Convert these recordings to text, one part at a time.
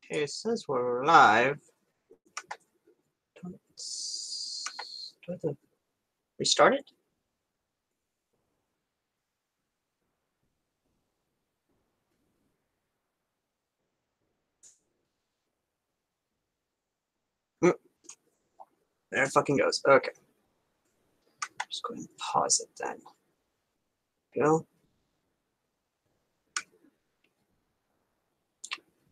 Okay, it says we're live. Do I have to restart it? There it fucking goes. Okay. Just go ahead and pause it then. Go.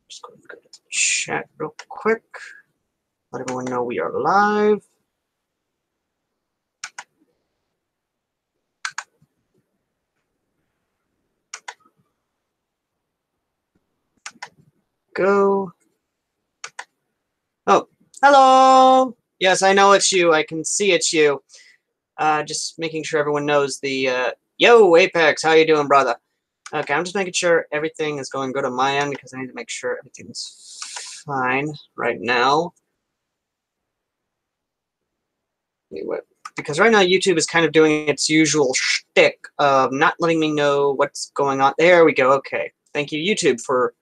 Just go ahead and go to the chat real quick. Let everyone know we are live. Go. Oh, hello. Yes, I know it's you. I can see it's you. Just making sure everyone knows the, yo, Apex, how you doing, brother? Okay, I'm just making sure everything is going good on my end because I need to make sure everything's fine right now. Anyway, because right now YouTube is kind of doing its usual shtick of not letting me know what's going on. There we go. Okay. Thank you, YouTube, for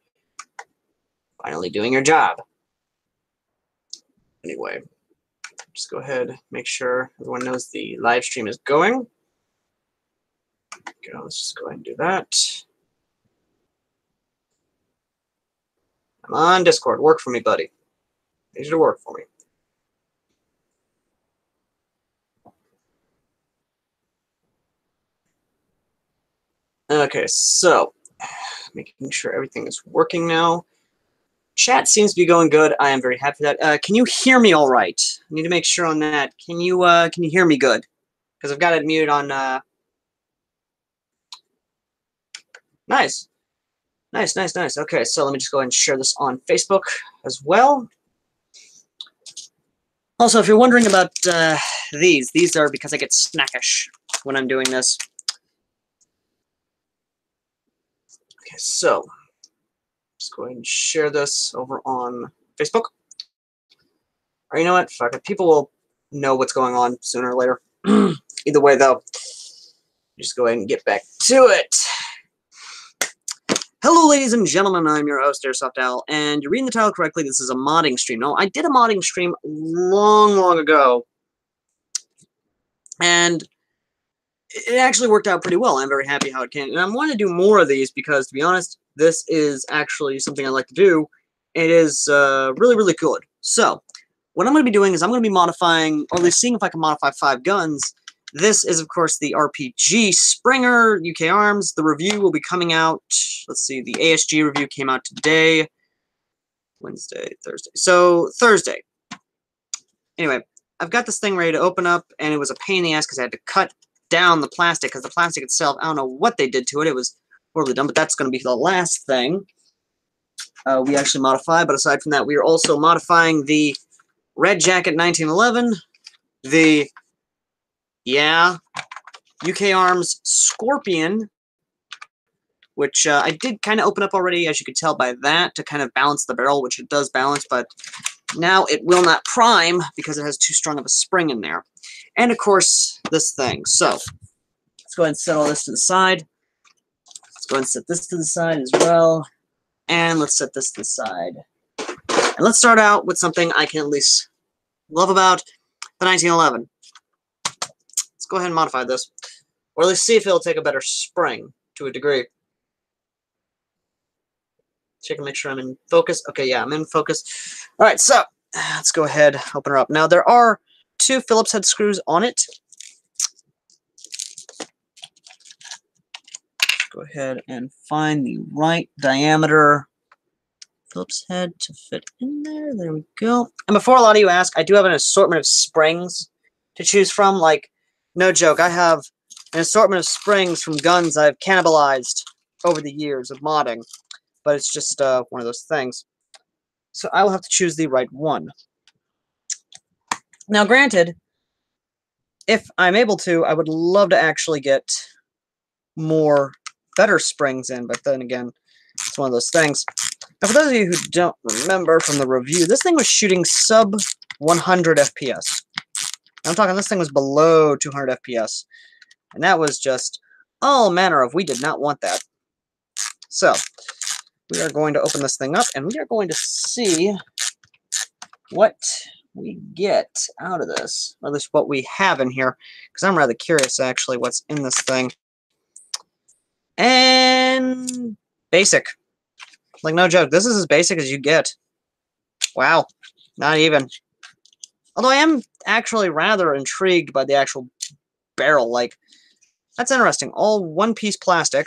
finally doing your job. Anyway, just go ahead, make sure everyone knows the live stream is going. Okay, let's just go ahead and do that. I'm on Discord. Work for me, buddy. I need you to work for me. Okay, so making sure everything is working now. Chat seems to be going good. I am very happy for that. Can you hear me all right? I need to make sure on that. Can you hear me good? Because I've got it muted on. Nice. Nice. Okay, so let me just go ahead and share this on Facebook as well. Also, if you're wondering about these are because I get snackish when I'm doing this. Okay, so just go ahead and share this over on Facebook. Or you know what? Fuck it. People will know what's going on sooner or later. Either way, though, just go ahead and get back to it. Hello, ladies and gentlemen. I'm your host, Airsoft Al, and you're reading the title correctly. This is a modding stream. No, I did a modding stream long ago, and it actually worked out pretty well. I'm very happy how it came. And I want to do more of these because, to be honest, this is actually something I like to do. It is really good. So, what I'm going to be doing is I'm going to be modifying, or at least seeing if I can modify 5 guns. This is, of course, the RPG Springer UK Arms. The review will be coming out. Let's see, the ASG review came out today. Wednesday, Thursday. So, Thursday. Anyway, I've got this thing ready to open up, and it was a pain in the ass because I had to cut down the plastic, because the plastic itself, I don't know what they did to it. It was horribly done, but that's going to be the last thing we actually modify. But aside from that, we are also modifying the Red Jacket 1911, the UK Arms Scorpion, which I did kind of open up already, as you could tell by that, to kind of balance the barrel, which it does balance, but now it will not prime because it has too strong of a spring in there. And, of course, this thing. So, let's go ahead and set all this to the side. Let's go ahead and set this to the side as well. And let's set this to the side. And let's start out with something I can at least love about the 1911. Let's go ahead and modify this. Or at least see if it'll take a better spring to a degree. Check and make sure I'm in focus. Okay, yeah, I'm in focus. All right, so let's go ahead, open her up. Now, there are 2 Phillips head screws on it. Go ahead and find the right diameter Phillips head to fit in there. There we go. And before a lot of you ask, I do have an assortment of springs to choose from. Like, no joke, I have an assortment of springs from guns I've cannibalized over the years of modding. But it's just one of those things. So I will have to choose the right one. Now, granted, if I'm able to, I would love to actually get better springs in, but then again, it's one of those things. Now, for those of you who don't remember from the review, this thing was shooting sub 100 FPS. I'm talking this thing was below 200 FPS. And that was just all manner of, we did not want that. So, we are going to open this thing up, and we are going to see what we get out of this, or at least what we have in here, because I'm rather curious, actually, what's in this thing. And basic. Like, no joke, this is as basic as you get. Wow, not even. Although I am actually rather intrigued by the actual barrel. Like, that's interesting. All one-piece plastic.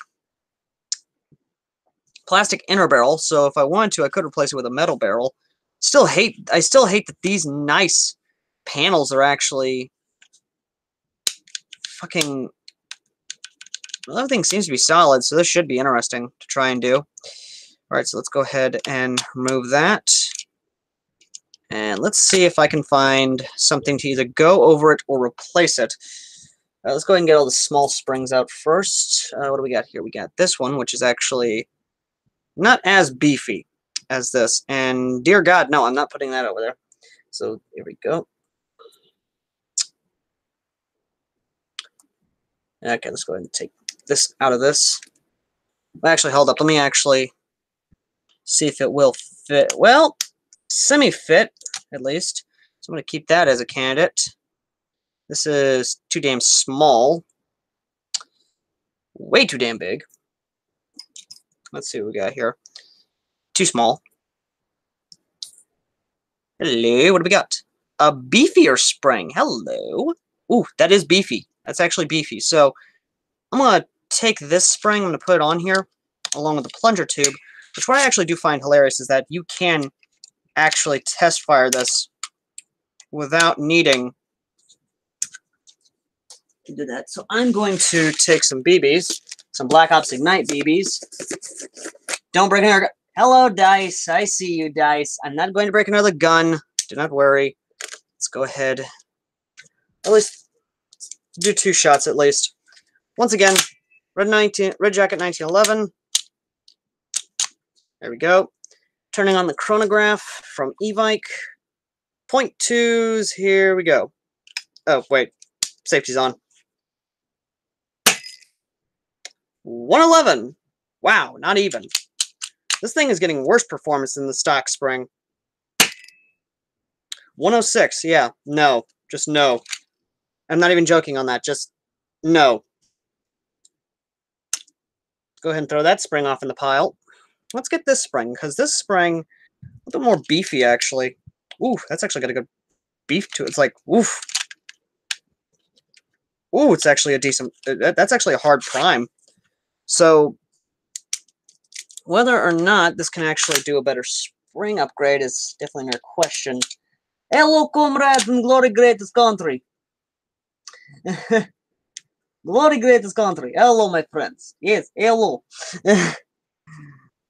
Plastic inner barrel, so if I wanted to, I could replace it with a metal barrel. I still hate that these nice panels are actually fucking... Well, everything seems to be solid, so this should be interesting to try and do. Alright, so let's go ahead and remove that. And let's see if I can find something to either go over it or replace it. Let's go ahead and get all the small springs out first. What do we got here? We got this one, which is actually not as beefy as this. And dear God, no, I'm not putting that over there. So here we go. Okay, let's go ahead and take this out of this. Actually, hold up. Let me actually see if it will fit. Well, semi-fit, at least. So I'm going to keep that as a candidate. This is too damn small. Way too damn big. Let's see what we got here. Too small. Hello, what do we got? A beefier spring. Hello. Ooh, that is beefy. That's actually beefy. So I'm going to take this spring, I'm going to put it on here, along with the plunger tube, which what I actually do find hilarious is that you can actually test fire this without needing to do that. So I'm going to take some BBs, some Black Ops Ignite BBs. Don't break another gun. Hello, Dice. I see you, Dice. I'm not going to break another gun. Do not worry. Let's go ahead. At least do 2 shots at least. Once again, Red Jacket 1911. There we go. Turning on the chronograph from Evike. .2s. Here we go. Oh, wait. Safety's on. 111. Wow, not even. This thing is getting worse performance than the stock spring. 106. Yeah, no. Just no. I'm not even joking on that. Just no. Go ahead and throw that spring off in the pile. Let's get this spring, because this spring a little more beefy, actually. Ooh, that's actually got a good beef to it. It's like, oof. Ooh, it's actually a decent... That's actually a hard prime. So, whether or not this can actually do a better spring upgrade is definitely another question. Hello, comrades in glory greatest country. Glory greatest country. Hello, my friends. Yes, hello.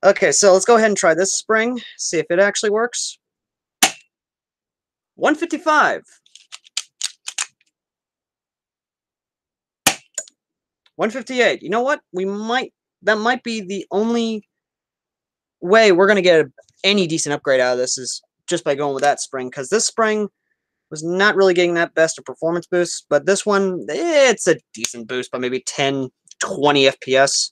Okay, so let's go ahead and try this spring. See if it actually works. 155. 158. You know what? That might be the only way we're going to get any decent upgrade out of this is just by going with that spring, because this spring was not really getting that best of performance boost, but this one, it's a decent boost by maybe 10, 20 FPS.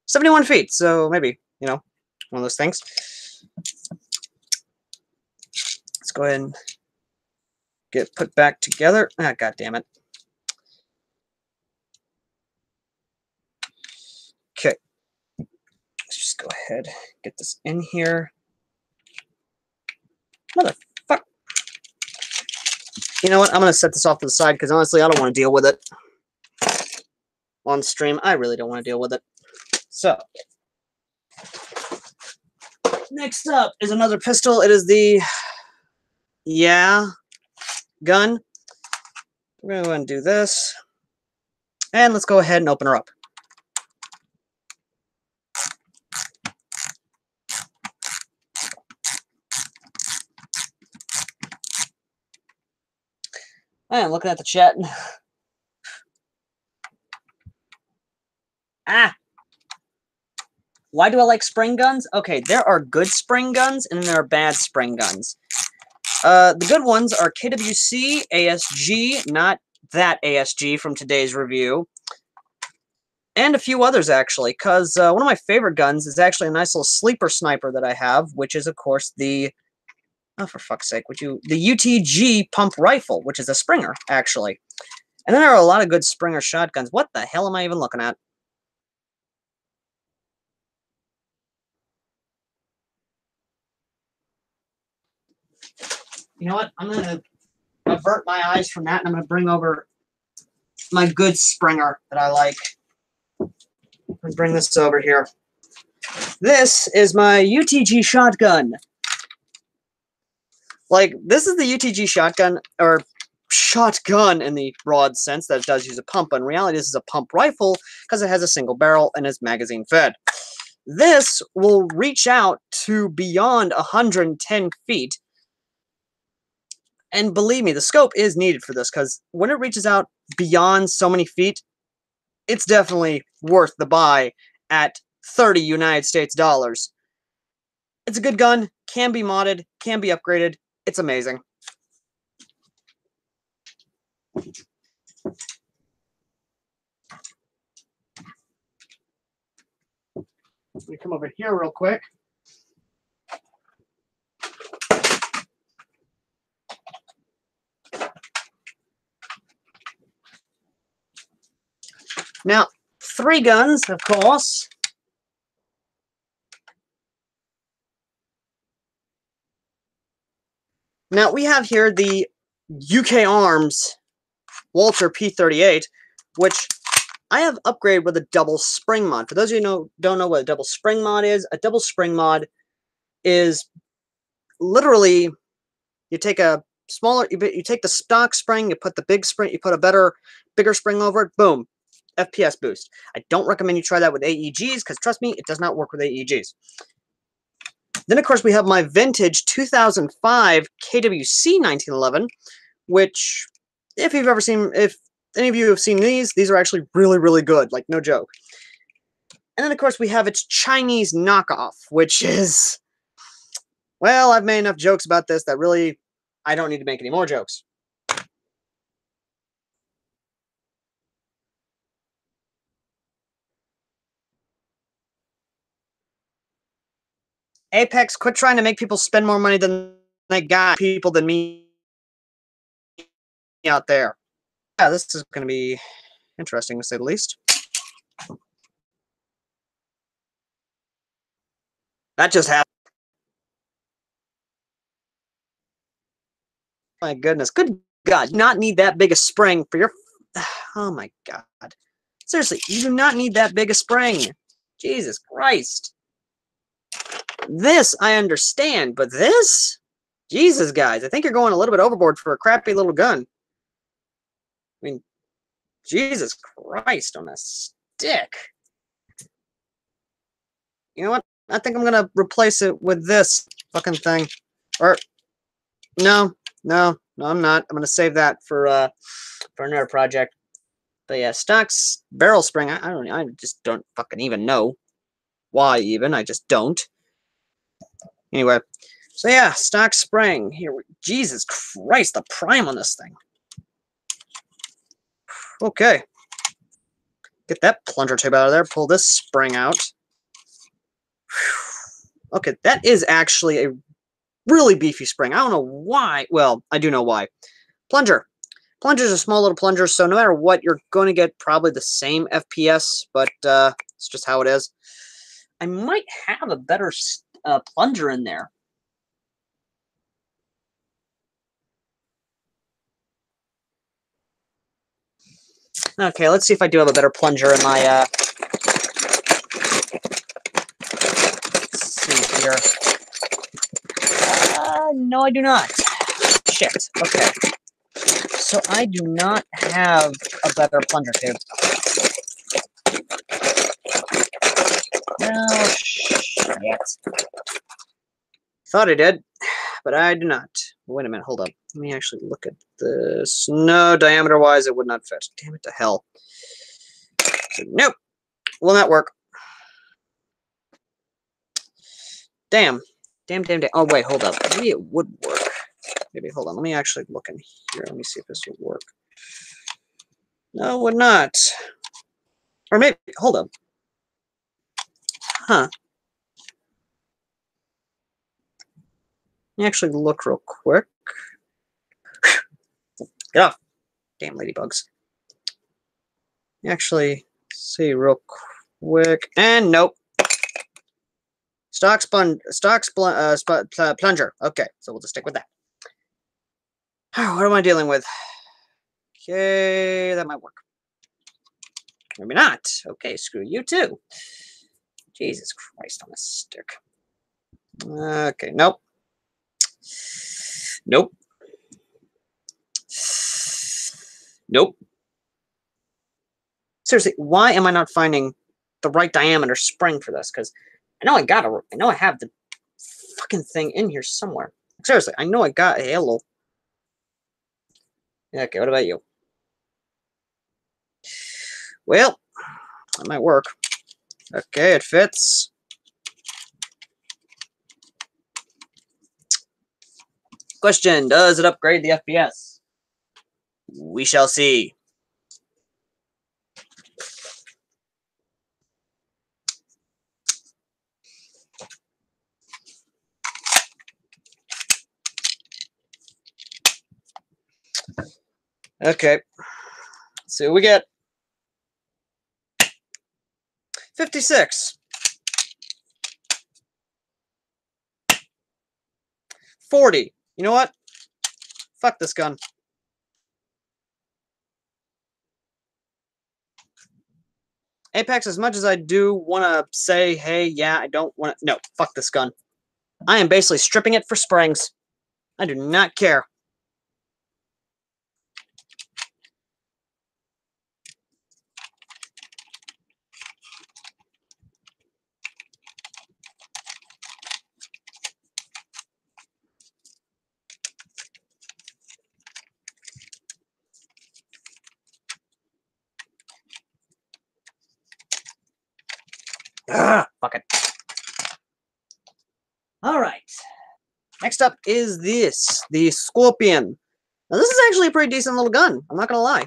71 feet, so maybe, you know, one of those things. Let's go ahead and get put back together. Ah, God damn it. Okay. Let's just go ahead, get this in here. Motherfuck. You know what? I'm going to set this off to the side because honestly, I don't want to deal with it on stream. I really don't want to deal with it. So, next up is another pistol. It is the gun. We're going to go ahead and do this. And let's go ahead and open her up. I am looking at the chat. Why do I like spring guns? Okay, there are good spring guns and there are bad spring guns. The good ones are KWC, ASG, not that ASG from today's review, and a few others, actually, because one of my favorite guns is actually a nice little sleeper sniper that I have, which is, of course, the... Oh, for fuck's sake, the UTG pump rifle, which is a Springer, actually. And then there are a lot of good Springer shotguns. What the hell am I even looking at? You know what? I'm going to avert my eyes from that, and I'm going to bring over my good Springer that I like. Let's bring this over here. This is my UTG shotgun. Like, this is the UTG shotgun, or shotgun in the broad sense that it does use a pump, but in reality this is a pump rifle because it has a single barrel and is magazine fed. This will reach out to beyond 110 feet, and believe me, the scope is needed for this, because when it reaches out beyond so many feet, it's definitely worth the buy at 30 United States dollars. It's a good gun, can be modded, can be upgraded. It's amazing. Let me come over here real quick. Now, 3 guns, of course. Now, we have here the UK Arms Walter P38, which I have upgraded with a double spring mod. For those of you who don't know what a double spring mod is, a double spring mod is literally you take a smaller, you take the stock spring, you put the big spring, you put a bigger spring over it, boom, FPS boost. I don't recommend you try that with AEGs, because trust me, it does not work with AEGs. Then, of course, we have my vintage 2005 KWC 1911, which, if any of you have seen these are actually really, really good, like, no joke. And then, of course, we have its Chinese knockoff, which is, well, I've made enough jokes about this that really, I don't need to make any more jokes. Apex, quit trying to make people spend more money than they got. People than me out there. Yeah, this is going to be interesting, to say the least. That just happened. My goodness. Good God. You do not need that big a spring for your... Oh, my God. Seriously, you do not need that big a spring. Jesus Christ. This, I understand, but this? Jesus, guys, I think you're going a little bit overboard for a crappy little gun. I mean, Jesus Christ on a stick. You know what? I think I'm going to replace it with this fucking thing. Or, no, I'm not. I'm going to save that for another project. But yeah, stocks, barrel spring, I just don't fucking even know. Why even? I just don't. Anyway, so yeah, stock spring. Here, Jesus Christ, the prime on this thing. Okay. Get that plunger tube out of there. Pull this spring out. Okay, that is actually a really beefy spring. I don't know why. Well, I do know why. Plunger. Plunger's a small little plunger, so no matter what, you're going to get probably the same FPS, but it's just how it is. I might have a better plunger in there. Okay, let's see if I do have a better plunger in my, let's see here. No, I do not. Shit. Okay. So I do not have a better plunger tube. No, shit. Thought I did, but I do not. Wait a minute, hold up. Let me actually look at this. No, diameter-wise, it would not fit. Damn it to hell. So, nope. Will not work. Damn. Damn. Oh, wait, hold up. Maybe it would work. Maybe, hold on. Let me actually look in here. Let me see if this would work. No, it would not. Or maybe, hold up. Huh. Let me actually look real quick. Get off. Damn ladybugs. Actually, see real quick. And nope. Plunger. Okay, so we'll just stick with that. What am I dealing with? Okay, that might work. Maybe not. Okay, screw you too. Jesus Christ on a stick. Okay, nope. Nope. Nope. Seriously, why am I not finding the right diameter spring for this? Because I know I have the fucking thing in here somewhere. Seriously, I know I got a hello. Okay, what about you? Well, that might work. Okay, it fits. Question, does it upgrade the FPS? We shall see. Okay, so we get 56. 40. You know what? Fuck this gun. Apex, as much as I do want to say, hey, yeah, I don't want to... No, fuck this gun. I am basically stripping it for springs. I do not care. Fuck it. Alright. Next up is this. The Scorpion. Now, this is actually a pretty decent little gun. I'm not gonna lie.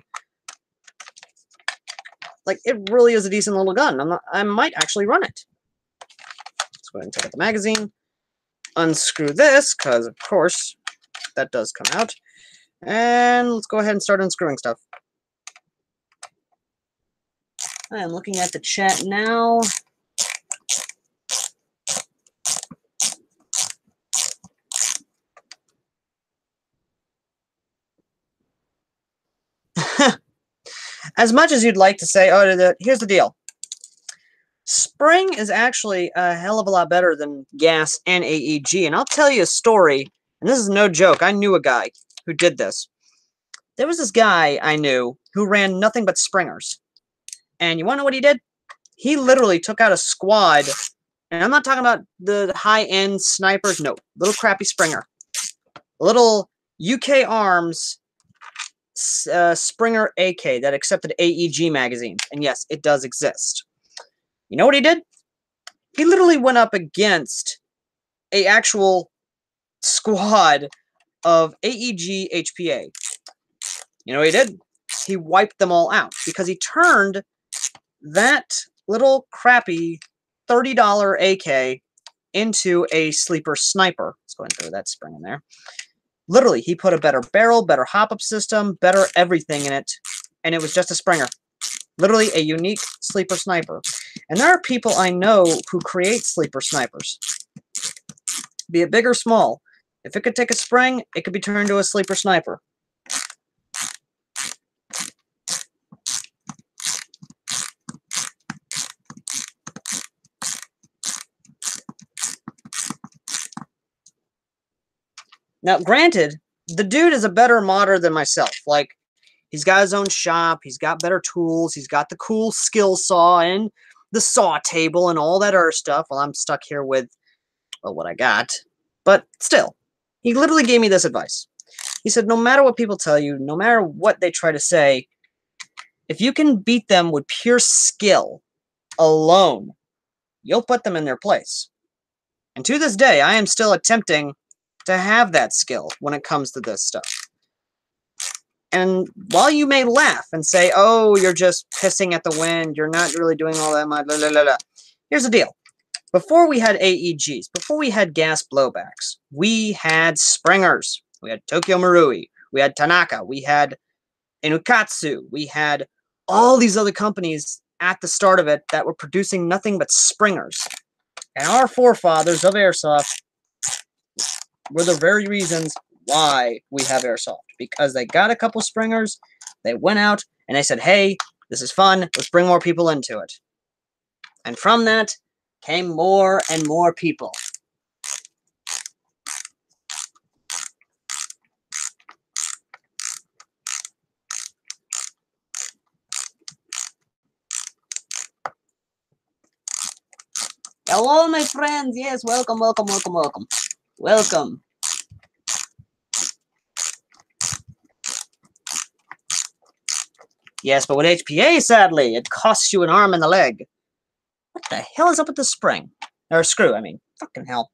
Like, it really is a decent little gun. I might actually run it. Let's go ahead and take out the magazine. Unscrew this, because, of course, that does come out. And let's go ahead and start unscrewing stuff. I am looking at the chat now. As much as you'd like to say, oh, here's the deal. Spring is actually a hell of a lot better than gas and AEG. And I'll tell you a story, and this is no joke. I knew a guy who did this. There was this guy I knew who ran nothing but springers. And you want to know what he did? He literally took out a squad, and I'm not talking about the high-end snipers. No, little crappy Springer. Little UK Arms Springer AK that accepted AEG magazines. And yes, it does exist. You know what he did? He literally went up against a actual squad of AEG HPA. You know what he did? He wiped them all out because he turned that little crappy $30 AK into a sleeper sniper. Let's go ahead and throw that spring in there. Literally, he put a better barrel, better hop-up system, better everything in it, and it was just a Springer. Literally a unique sleeper sniper. And there are people I know who create sleeper snipers. Be it big or small. If it could take a spring, it could be turned into a sleeper sniper. Now, granted, the dude is a better modder than myself. Like, he's got his own shop, he's got better tools, he's got the cool skill saw and the saw table and all that other stuff. Well, I'm stuck here with, well, what I got. But still, he literally gave me this advice. He said, no matter what people tell you, no matter what they try to say, if you can beat them with pure skill alone, you'll put them in their place. And to this day, I am still attempting to have that skill when it comes to this stuff. And while you may laugh and say, oh, you're just pissing at the wind, you're not really doing all that much, blah, blah, blah, blah. Here's the deal. Before we had AEGs, before we had gas blowbacks, we had Springers, we had Tokyo Marui, we had Tanaka, we had Inukatsu, we had all these other companies at the start of it that were producing nothing but Springers. And our forefathers of Airsoft were the very reasons why we have Airsoft. Because they got a couple Springers, they went out, and they said, hey, this is fun, let's bring more people into it. And from that came more and more people. Hello, my friends. Yes, welcome, welcome, welcome, welcome. Welcome. Yes, but with HPA, sadly, it costs you an arm and a leg. What the hell is up with the spring? Or screw, I mean. Fucking hell.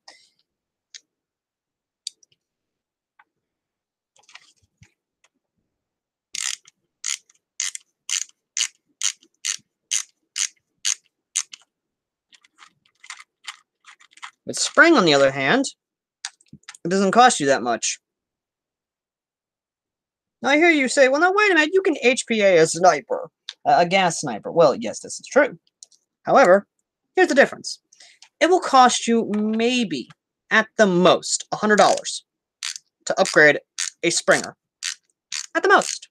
With spring, on the other hand, it doesn't cost you that much. Now, I hear you say, well, now, wait a minute, you can HPA a sniper, a gas sniper. Well, yes, this is true. However, here's the difference. It will cost you maybe, at the most, $100 to upgrade a Springer. At the most.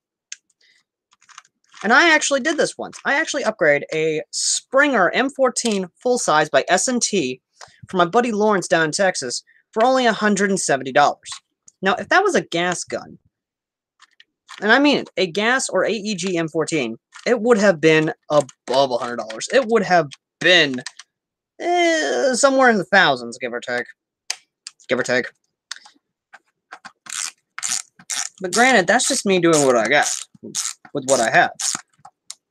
And I actually did this once. I actually upgraded a Springer M14 full size by S&T for my buddy Lawrence down in Texas for only $170. Now, if that was a gas gun, and I mean it, a gas or AEG M14, it would have been above $100. It would have been somewhere in the thousands, give or take. Give or take. But granted, that's just me doing what I got with what I have.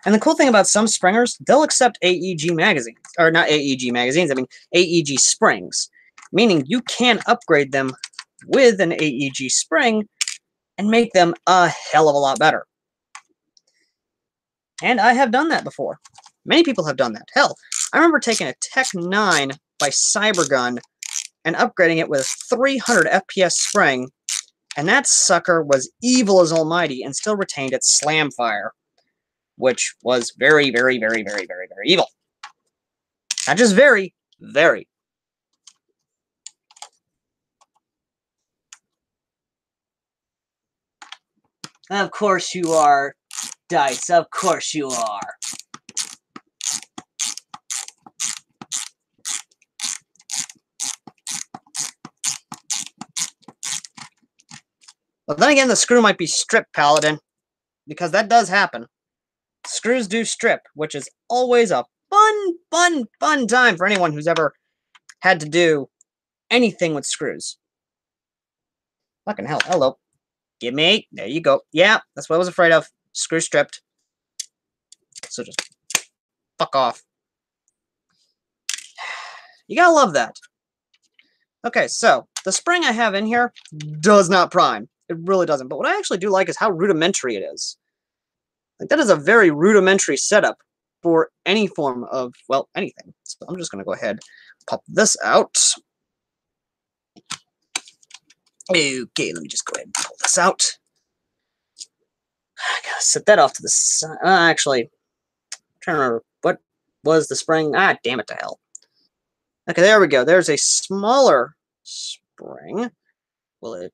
And the cool thing about some Springers, they'll accept AEG magazines. Or not AEG magazines, I mean AEG springs. Meaning you can upgrade them with an AEG spring and make them a hell of a lot better. And I have done that before. Many people have done that. Hell, I remember taking a Tech 9 by Cybergun and upgrading it with a 300 FPS spring, and that sucker was evil as almighty and still retained its slam fire, which was very, very, very, very, very, very evil. Not just very, very. Of course you are, Dice. Of course you are. Well, then again, the screw might be stripped, Paladin, because that does happen. Screws do strip, which is always a fun time for anyone who's ever had to do anything with screws. Fucking hell. Hello. Give me. There you go. Yeah, that's what I was afraid of. Screw stripped. So just fuck off. You gotta love that. Okay, so the spring I have in here does not prime. It really doesn't. But what I actually do like is how rudimentary it is. Like, that is a very rudimentary setup for any form of, well, anything. So I'm just going to go ahead and pop this out. Okay, let me just go ahead and pull this out. I gotta set that off to the side. Actually, I'm trying to remember, what was the spring? Ah, damn it to hell. Okay, there we go. There's a smaller spring. Will it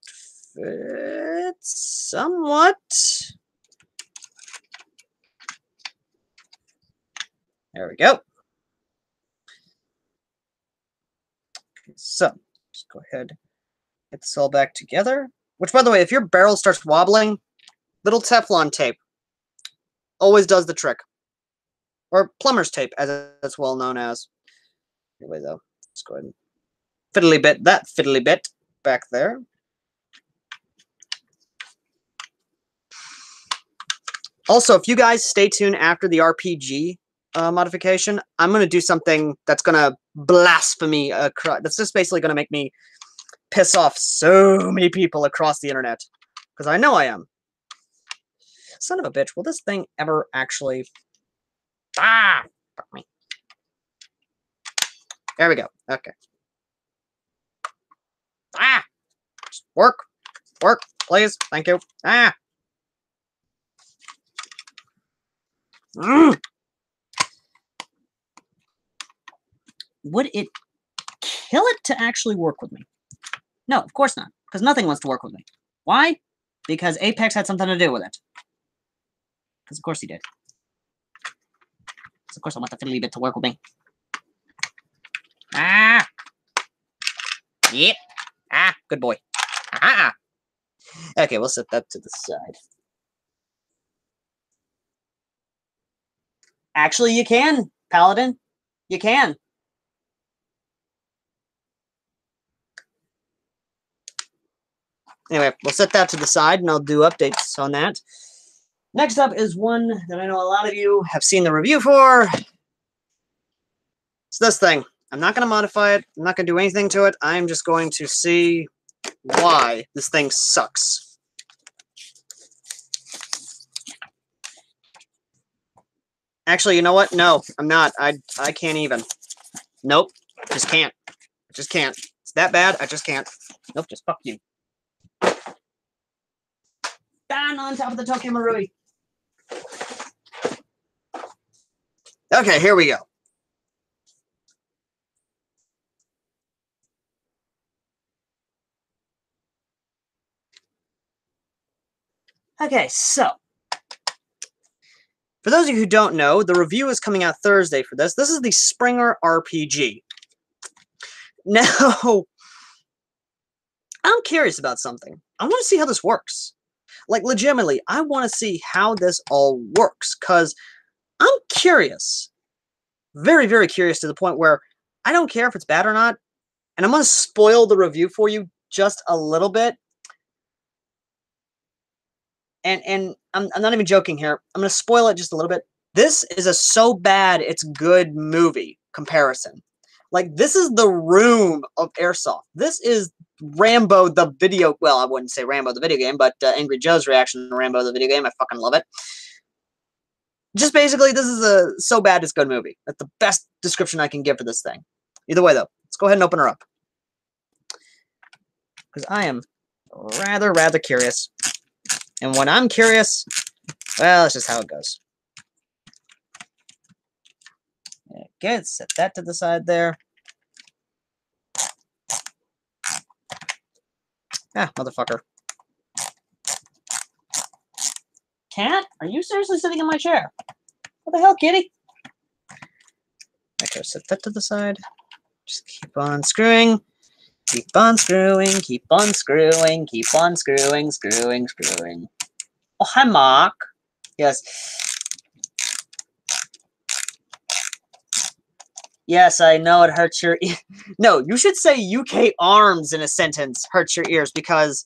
fit somewhat? There we go. Okay, so, just go ahead, get this all back together. Which, by the way, if your barrel starts wobbling, little Teflon tape always does the trick. Or plumber's tape, as it's well known as. Anyway, though, let's go ahead and fiddly bit that fiddly bit back there. Also, if you guys stay tuned after the RPG modification, I'm going to do something that's going to blasphemy. That's just basically going to make me piss off so many people across the internet. Because I know I am. Son of a bitch. Will this thing ever actually... Ah! Fuck me. There we go. Okay. Ah! Just work. Work, please. Thank you. Ah! Would it kill it to actually work with me? No, of course not. Because nothing wants to work with me. Why? Because Apex had something to do with it. Because of course he did. Because of course I want the fiddly bit to work with me. Ah! Yep. Ah, good boy. Ah! Okay, we'll set that to the side. Actually, you can, Paladin. You can. Anyway, we'll set that to the side, and I'll do updates on that. Next up is one that I know a lot of you have seen the review for. It's this thing. I'm not going to modify it. I'm not going to do anything to it. I'm just going to see why this thing sucks. Actually, you know what? No, I'm not. I can't even. Nope. Just can't. I just can't. It's that bad. I just can't. Nope, just fuck you. Down on top of the Tokyo Marui. Okay, here we go. Okay, so for those of you who don't know, the review is coming out Thursday for this. This is the Springer RPG. Now, I'm curious about something. I want to see how this works. Like, legitimately, I want to see how this all works, because I'm curious. Very, very curious to the point where I don't care if it's bad or not, and I'm going to spoil the review for you just a little bit. And I'm not even joking here. I'm going to spoil it just a little bit. This is a so bad it's good movie comparison. Like, this is the Room of Airsoft. This is Rambo the video... Well, I wouldn't say Rambo the video game, but Angry Joe's reaction to Rambo the video game. I fucking love it. Just basically, this is a so bad it's good movie. That's the best description I can give for this thing. Either way, though, let's go ahead and open her up. Because I am rather curious. And when I'm curious, well, that's just how it goes. Okay, set that to the side there. Ah, motherfucker. Cat? Are you seriously sitting in my chair? What the hell, kitty? Okay, set that to the side. Just keep on screwing. Keep on screwing, keep on screwing, keep on screwing, screwing. Oh, hi, Mark. Yes. Yes, I know it hurts your ears. No, you should say UK Arms in a sentence hurts your ears, because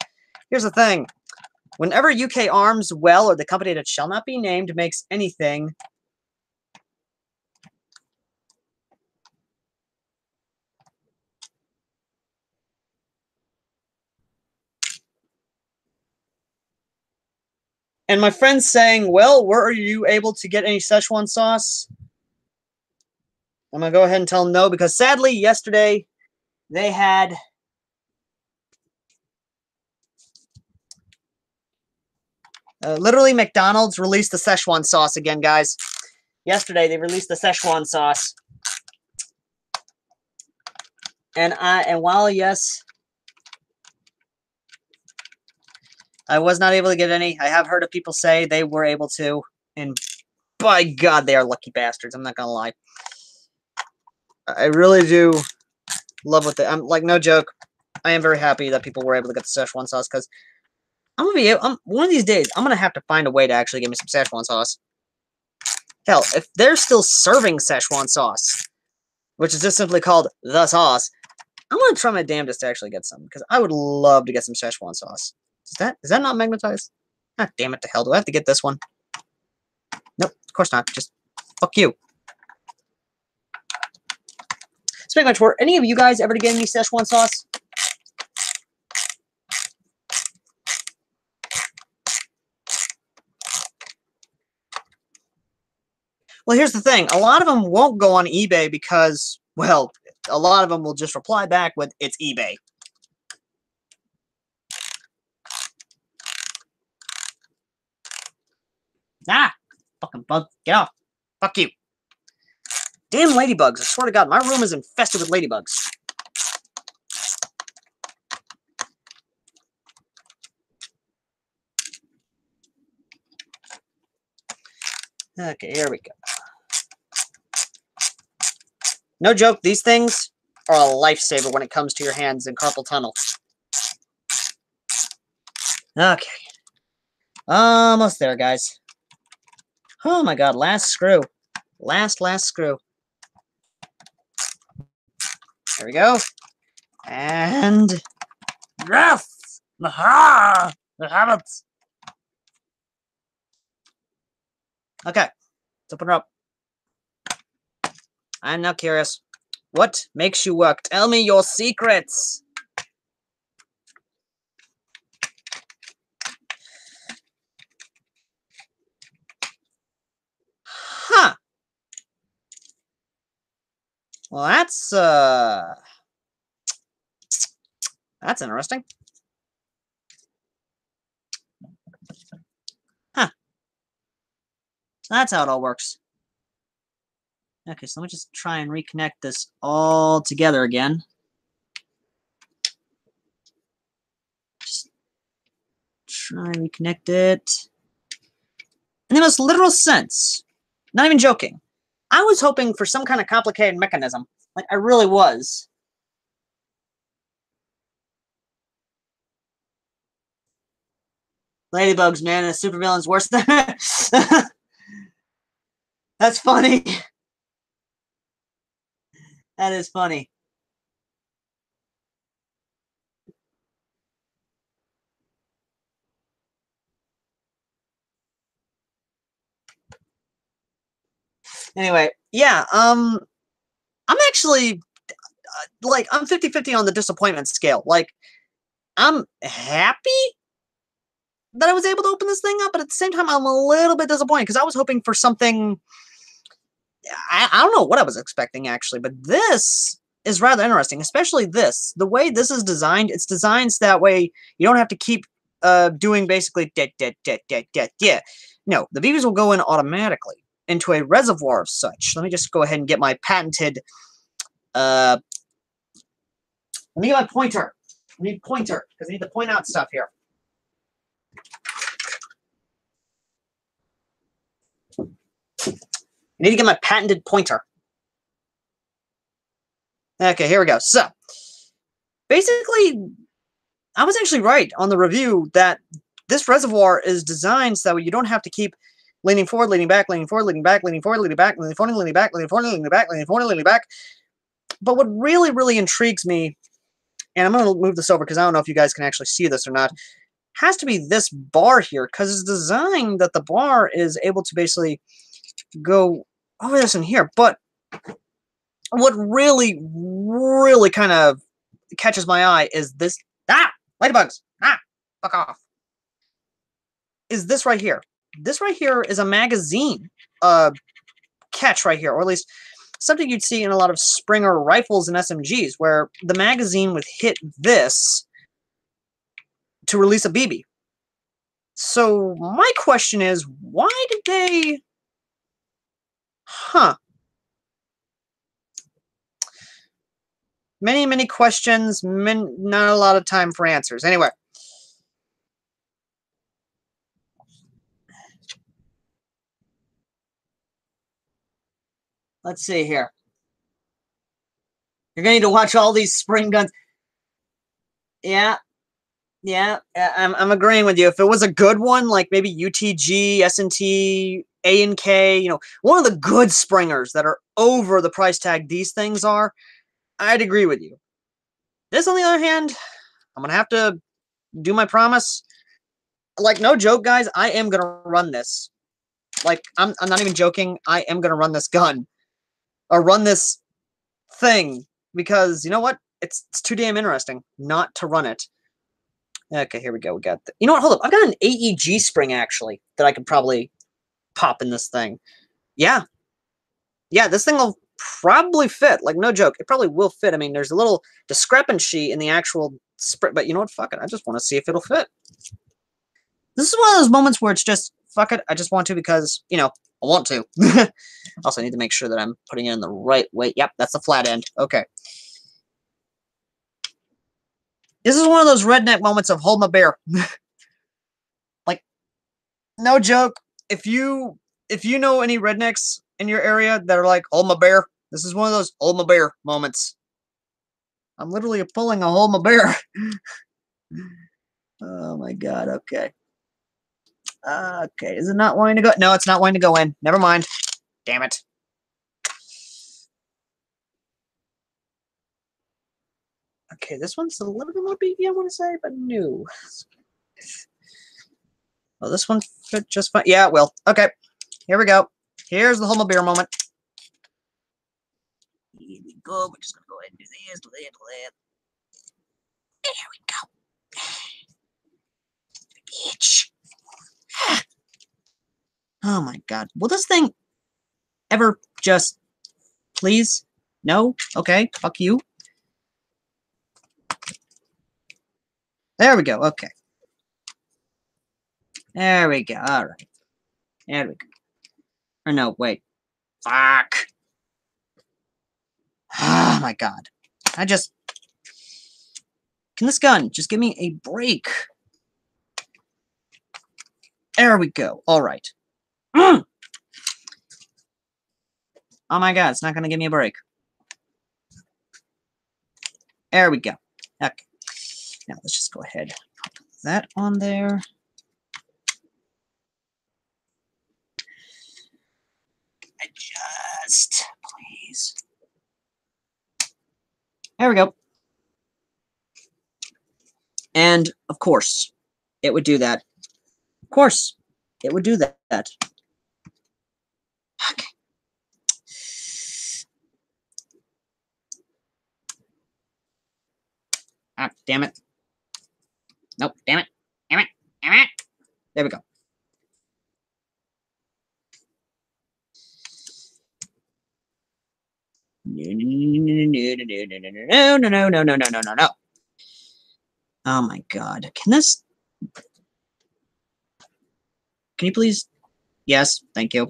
here's the thing. Whenever UK Arms, well, or the company that shall not be named, makes anything... And my friend's saying, well, were you able to get any Szechuan sauce? I'm going to go ahead and tell them no, because sadly, yesterday, they had... literally, McDonald's released the Szechuan sauce again, guys. Yesterday, they released the Szechuan sauce. And while, yes, I was not able to get any, I have heard of people say they were able to, and by God, they are lucky bastards. I'm not gonna lie. I really do love what I'm like, no joke. I am very happy that people were able to get the Szechuan sauce, because I'm gonna be able, one of these days, I'm gonna have to find a way to actually get me some Szechuan sauce. Hell, if they're still serving Szechuan sauce, which is just simply called the sauce, I'm gonna try my damnedest to actually get some, because I would love to get some Szechuan sauce. Is that not magnetized? Ah, damn it to hell. Do I have to get this one? Nope, of course not. Just fuck you. Speaking of which, were any of you guys ever to get any Szechuan sauce? Well, here's the thing. A lot of them won't go on eBay because, well, a lot of them will just reply back with, it's eBay. Ah! Fucking bug. Get off. Fuck you. Damn ladybugs. I swear to God, my room is infested with ladybugs. Okay, here we go. No joke, these things are a lifesaver when it comes to your hands in carpal tunnel. Okay. Almost there, guys. Oh my God, last screw. Last screw. There we go. And... yes! Aha! I have it! Okay, let's open her up. I'm now curious. What makes you work? Tell me your secrets! Huh. Well, that's interesting. Huh. So that's how it all works. Okay, so let me just try and reconnect this all together again. Just try and reconnect it. In the most literal sense, not even joking, I was hoping for some kind of complicated mechanism. Like, I really was. Ladybugs, man, and supervillain's worse than... That's funny. That is funny. Anyway, yeah, I'm actually, like, I'm 50-50 on the disappointment scale. Like, I'm happy that I was able to open this thing up, but at the same time, I'm a little bit disappointed, because I was hoping for something... I don't know what I was expecting, actually, but this is rather interesting, especially this. The way this is designed, it's designed so that way you don't have to keep doing basically yeah. No, the BBs will go in automatically into a reservoir of such. Let me just go ahead and get my patented... let me get my pointer. I need pointer, because I need to point out stuff here. I need to get my patented pointer. Okay, here we go. So, basically, I was actually right on the review that this reservoir is designed so that you don't have to keep leaning forward, leaning back, leaning forward, leaning back, leaning forward, leaning back, leaning forward, leaning back, leaning forward, leaning back, leaning forward, leaning back. But what really, really intrigues me, and I'm going to move this over because I don't know if you guys can actually see this or not, has to be this bar here, because it's designed that the bar is able to basically go over this and here. But what really, really kind of catches my eye is this... ah! Ladybugs! Ah! Fuck off. Is this right here. This right here is a magazine catch right here, or at least something you'd see in a lot of Springer rifles and SMGs, where the magazine would hit this to release a BB. So my question is, why did they... huh. Many, many questions, not a lot of time for answers. Anyway. Let's see here. You're going to need to watch all these spring guns. Yeah. Yeah, I'm agreeing with you. If it was a good one, like maybe UTG, S&T, A&K, you know, one of the good springers that are over the price tag these things are, I'd agree with you. This, on the other hand, I'm going to have to do my promise. Like, no joke, guys, I am going to run this. Like, I'm not even joking. I am going to run this gun. Or run this thing. Because, you know what? It's too damn interesting not to run it. Okay, here we go. We got the... you know what? Hold up. I've got an AEG spring, actually, that I could probably pop in this thing. Yeah. Yeah, this thing will probably fit. Like, no joke. It probably will fit. I mean, there's a little discrepancy in the actual sprint, but you know what? Fuck it. I just want to see if it'll fit. This is one of those moments where it's just, fuck it. I just want to because, you know, I want to. Also, I need to make sure that I'm putting it in the right way. Yep, that's the flat end. Okay. This is one of those redneck moments of hold my beer. Like, no joke. If you know any rednecks in your area that are like, hold my beer, this is one of those hold my beer moments. I'm literally pulling a hold my beer. Oh my god, okay. Okay, is it not wanting to go? No, it's not wanting to go in. Never mind. Damn it. Okay, this one's a little bit more beefy, I want to say, but no. Well, this one fit just fine. Yeah, it will. Okay, here we go. Here's the hold my beer moment. Here we go. We're just going to go ahead and do this, do that, do that. There we go. Bitch. Oh my god. Will this thing ever just... Please? No? Okay, fuck you. There we go, okay. There we go, alright. There we go. Or no, wait. Fuck. Oh my god. I just... Can this gun just give me a break? There we go. Alright. Oh my god, it's not going to give me a break. There we go. Okay. Now let's just go ahead. Put that on there. Adjust, please. There we go. And, of course, it would do that. Of course, it would do that. Okay. Ah, damn it. Nope, damn it. Damn it. Damn it. There we go. No. Oh my god. Can you please? Yes, thank you.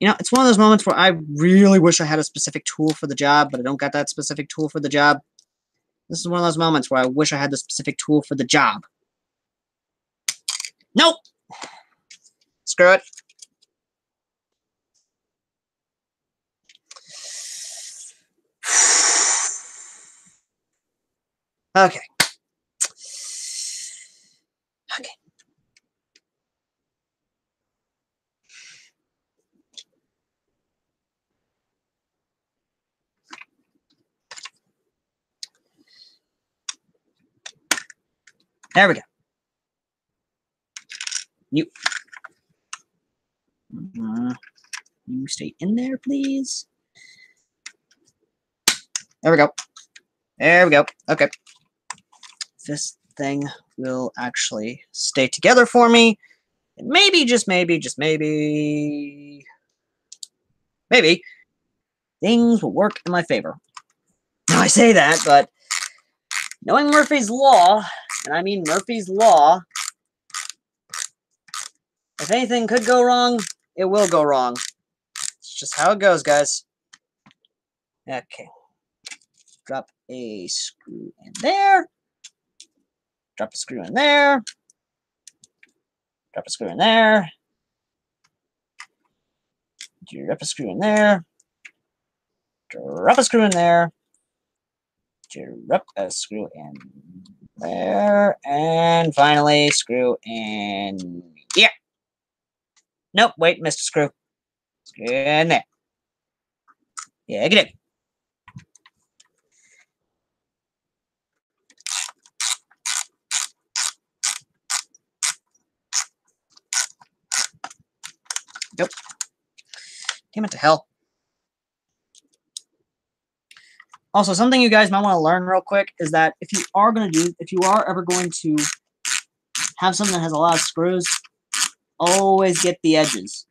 You know, it's one of those moments where I really wish I had a specific tool for the job, but I don't got that specific tool for the job. This is one of those moments where I wish I had the specific tool for the job. Nope! Screw it. Okay. Okay. There we go. You stay in there, please. There we go. There we go. Okay. This thing will actually stay together for me. And maybe, just maybe, things will work in my favor. Now I say that, but knowing Murphy's Law, and I mean Murphy's Law, if anything could go wrong, it will go wrong. It's just how it goes, guys. Okay. Drop a screw in there. Drop a screw in there. Drop a screw in there. Drop a screw in there. Drop a screw in there. Drop a screw in there. And finally, screw in here. Nope, wait, missed a screw. Screw in there. Yeah, get it. Nope. Damn it to hell. Also, something you guys might want to learn real quick is that if you are ever going to have something that has a lot of screws, always get the edges.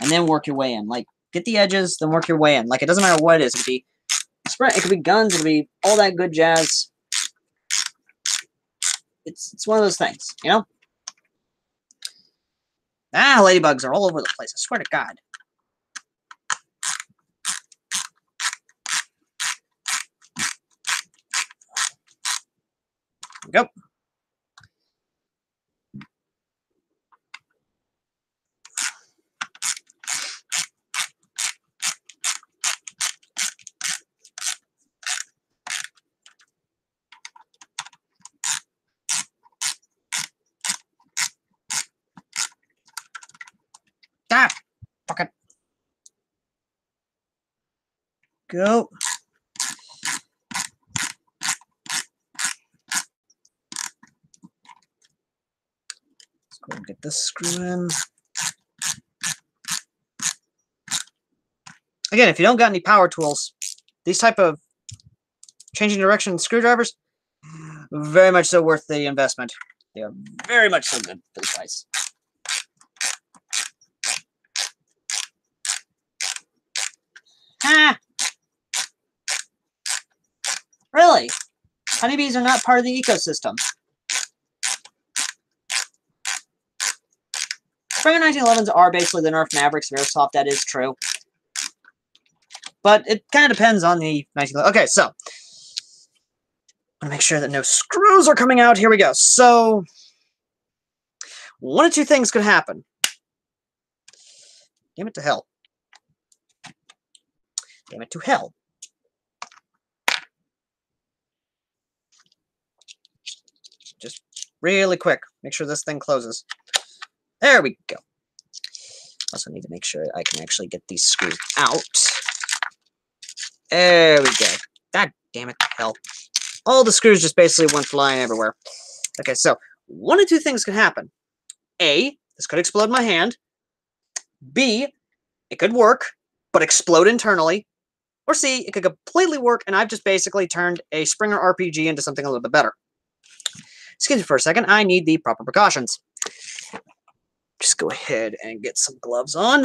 and then work your way in. Like, get the edges, then work your way in. Like, it doesn't matter what it is. It could be sprint, it could be guns, it could be all that good jazz. It's one of those things, you know? Ah, ladybugs are all over the place. I swear to God. There we go. Ah, fuck it. Go. Let's go and get this screw in. Again, if you don't got any power tools, these type of changing direction screwdrivers, very much so worth the investment. They are very much so good for the price. Ah! Really? Honeybees are not part of the ecosystem. Springer 1911s are basically the Nerf Mavericks of Airsoft, that is true. But it kind of depends on the 1911. Okay, so I'm gonna make sure that no screws are coming out. Here we go. So one of two things could happen. Damn it to hell. Damn it to hell. Just really quick. Make sure this thing closes. There we go. Also need to make sure I can actually get these screws out. There we go. God damn it to hell. All the screws just basically went flying everywhere. Okay, so one of two things could happen. A, this could explode my hand. B, it could work, but explode internally. Or C, it could completely work, and I've just basically turned a Springer RPG into something a little bit better. Excuse me for a second, I need the proper precautions. Just go ahead and get some gloves on.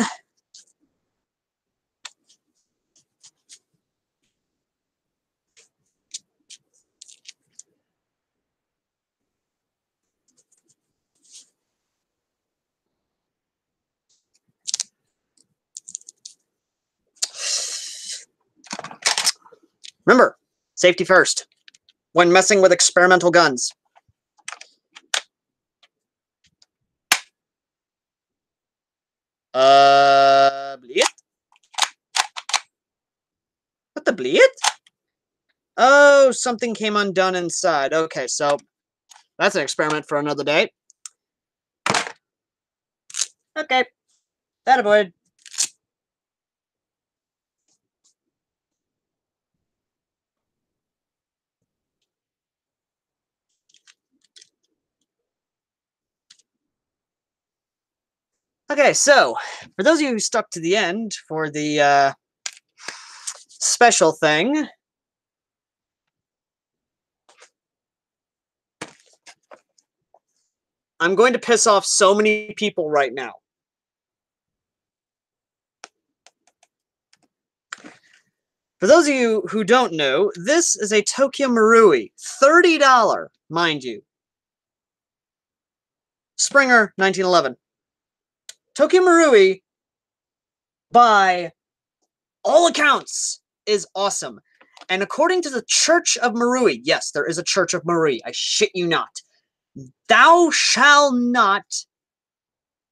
Remember, safety first when messing with experimental guns. Bleed? What the bleed? Oh, something came undone inside. Okay, so that's an experiment for another day. Okay, that avoided. Okay, so for those of you who stuck to the end for the special thing, I'm going to piss off so many people right now. For those of you who don't know, this is a Tokyo Marui, $30, mind you. Springer 1911. Tokyo Marui, by all accounts, is awesome. And according to the Church of Marui, yes, there is a Church of Marui, I shit you not. Thou shalt not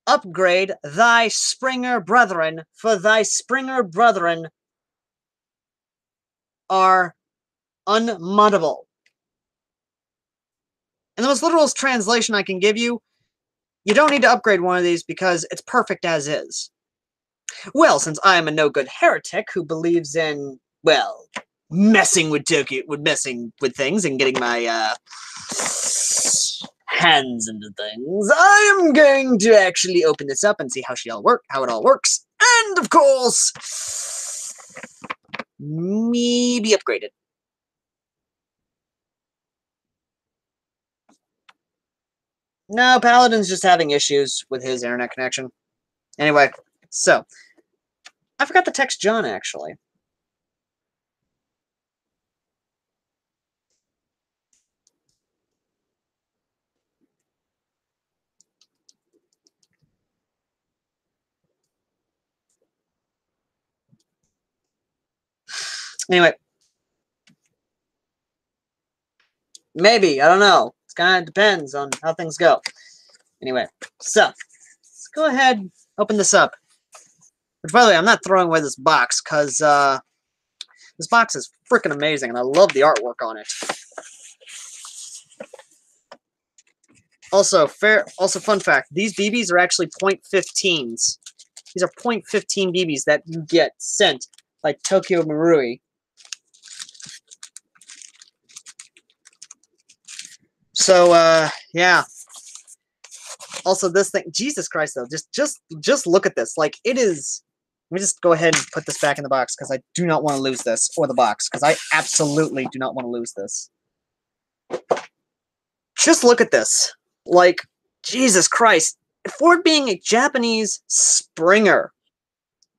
upgrade thy Springer brethren, for thy Springer brethren are unmoddable. And the most literal translation I can give you, you don't need to upgrade one of these because it's perfect as is. Well, since I am a no-good heretic who believes in, well, messing with things and getting my hands into things, I am going to actually open this up and see how it all works, and of course, maybe upgrade it. No, Paladin's just having issues with his internet connection. Anyway, So, I forgot to text John, actually. Anyway. Maybe. I don't know. It kind of depends on how things go. Anyway. So, let's go ahead and open this up. Which, by the way, I'm not throwing away this box, because this box is freaking amazing, and I love the artwork on it. Also, fun fact, these BBs are actually .15s. These are .15 BBs that you get sent by Tokyo Marui. So, yeah. Also, this thing, Jesus Christ, though, just look at this. Like, it is. Let me just go ahead and put this back in the box, because I do not want to lose this, or the box, because I absolutely do not want to lose this. Just look at this. Like, Jesus Christ. For it being a Japanese Springer,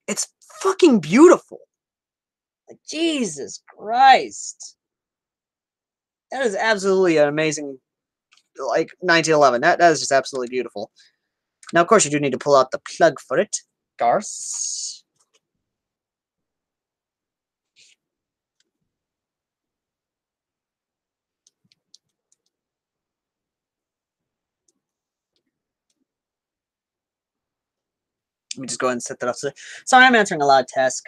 it's fucking beautiful. Like, Jesus Christ. That is absolutely an amazing, like, 1911. That is just absolutely beautiful. Now, of course, you do need to pull out the plug for it. Garth. Let me just go ahead and set that up. Sorry, I'm answering a lot of tests.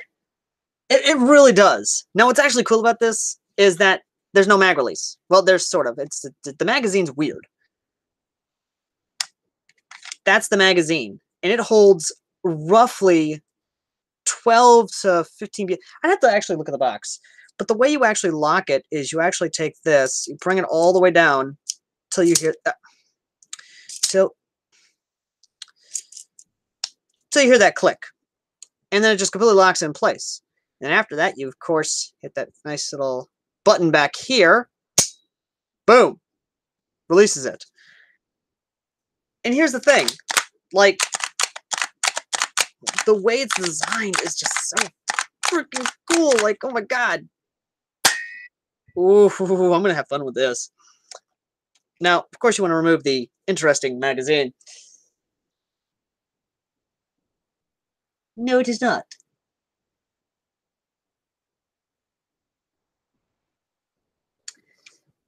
It really does. Now, what's actually cool about this is that there's no mag release. Well, there's sort of. It's the magazine's weird. That's the magazine, and it holds roughly 12 to 15. I'd have to actually look at the box. But the way you actually lock it is you actually take this, you bring it all the way down till you hear till you hear that click, and then it just completely locks in place. And after that, you of course hit that nice little button back here. Boom, releases it. And here's the thing, like, the way it's designed is just so freaking cool. Like, oh my god. Ooh, I'm gonna have fun with this. Now, of course, you want to remove the interesting magazine. No, it is not.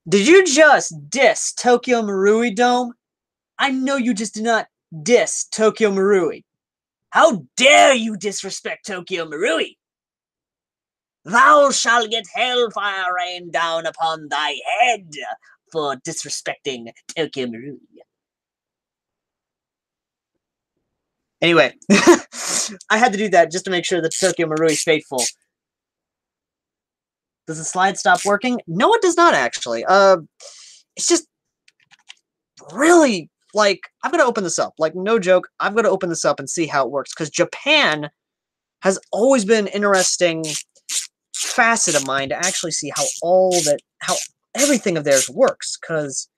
Did you just diss Tokyo Marui Dome? I know you just did not diss Tokyo Marui. How dare you disrespect Tokyo Marui? Thou shalt get hellfire rained down upon thy head for disrespecting Tokyo Marui. Anyway, I had to do that just to make sure that Tokyo Marui is faithful. Does the slide stop working? No, it does not, actually. It's just really, like, I'm going to open this up. Like, no joke, I'm going to open this up and see how it works, because Japan has always been an interesting facet of mine to actually see how everything of theirs works, because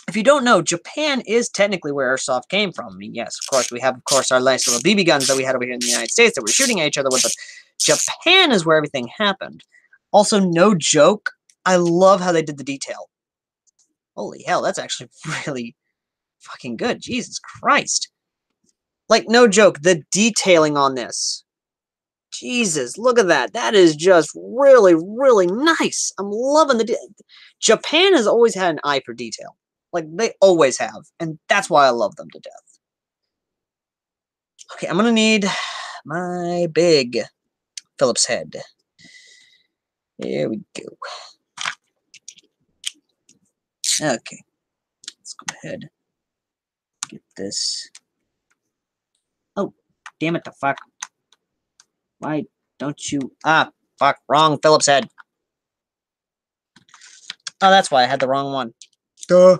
if you don't know, Japan is technically where Airsoft came from. I mean, yes, of course, we have, of course, our nice little BB guns that we had over here in the United States that we're shooting at each other with, but Japan is where everything happened. Also, no joke, I love how they did the detail. Holy hell, that's actually really fucking good. Jesus Christ. Like, no joke, the detailing on this. Jesus, look at that. That is just really, really nice. I'm loving the... Japan has always had an eye for detail. Like, they always have. And that's why I love them to death. Okay, I'm going to need my big Phillips head. There we go. Okay. Let's go ahead. Get this. Oh, damn it, the fuck. Why don't you... Ah, fuck, wrong Phillips head. Oh, that's why I had the wrong one. Duh.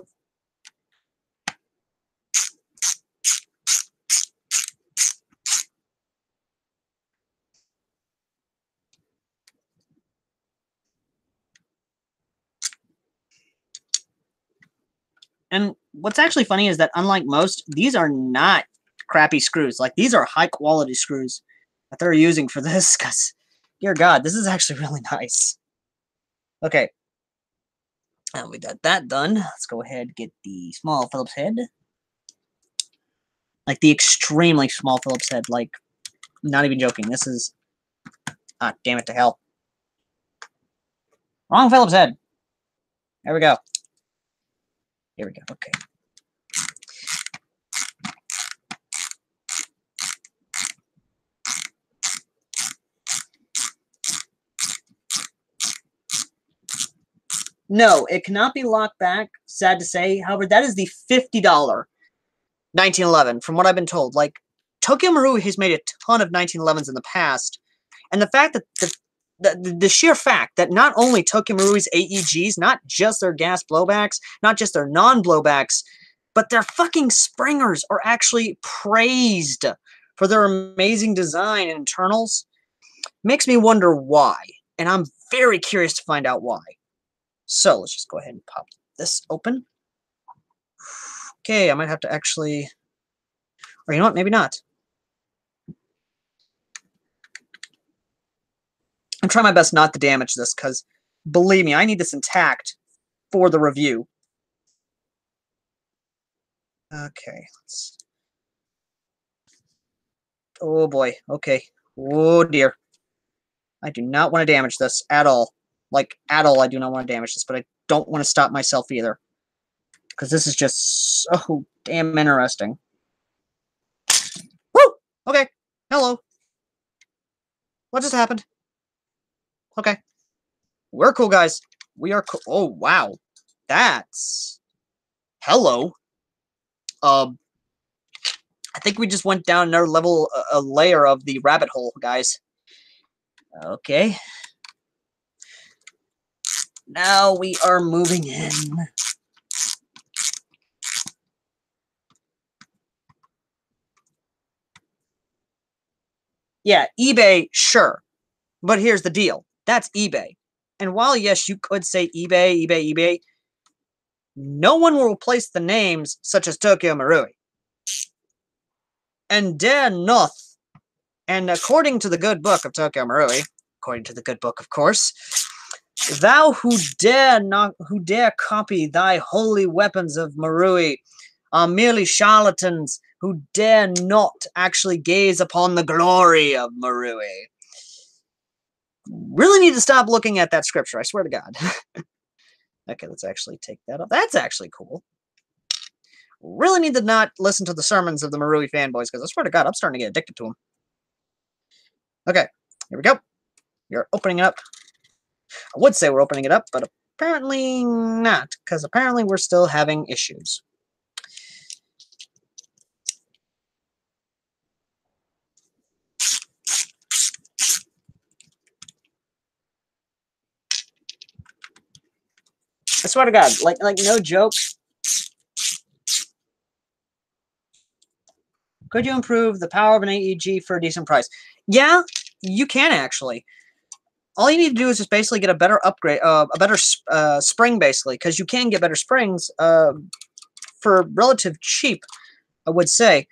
And what's actually funny is that unlike most, these are not crappy screws. Like, these are high-quality screws that they're using for this, because, dear God, this is actually really nice. Okay. And we got that done. Let's go ahead and get the small Phillips head. Like, the extremely small Phillips head. Like, not even joking. This is... Ah, damn it to hell. Wrong Phillips head. There we go. Here we go. Okay. No, it cannot be locked back, sad to say. However, that is the $50 1911, from what I've been told. Like, Tokyo Marui has made a ton of 1911s in the past, and the fact that the sheer fact that not only Tokyo Marui's AEGs, not just their gas blowbacks, not just their non-blowbacks, but their fucking springers are actually praised for their amazing design and internals, makes me wonder why, and I'm very curious to find out why. So, let's just go ahead and pop this open. Okay, I might have to actually... Or you know what? Maybe not. I'm trying my best not to damage this, because, believe me, I need this intact for the review. Okay, let's... Oh boy, okay. Oh dear. I do not want to damage this at all. Like, at all, I do not want to damage this, but I don't want to stop myself either. Because this is just so damn interesting. Woo! Okay. Hello. What just happened? Okay. We're cool, guys. We are cool. Oh, wow. That's... Hello. I think we just went down another level, a layer of the rabbit hole, guys. Okay. Now we are moving in. Yeah, eBay, sure. But here's the deal. That's eBay. And while, yes, you could say eBay, no one will replace the names such as Tokyo Marui. And dare not. And according to the good book of Tokyo Marui, according to the good book, of course, thou who dare copy thy holy weapons of Marui are merely charlatans who dare not actually gaze upon the glory of Marui. Really need to stop looking at that scripture, I swear to God. Okay, let's actually take that off. That's actually cool. Really need to not listen to the sermons of the Marui fanboys, because I swear to God, I'm starting to get addicted to them. Okay, here we go. We're opening it up. I would say we're opening it up, but apparently not, because apparently we're still having issues. I swear to God, like no joke. Could you improve the power of an AEG for a decent price? Yeah, you can actually. All you need to do is just basically get a better upgrade, a better spring, basically, because you can get better springs for relative cheap, I would say.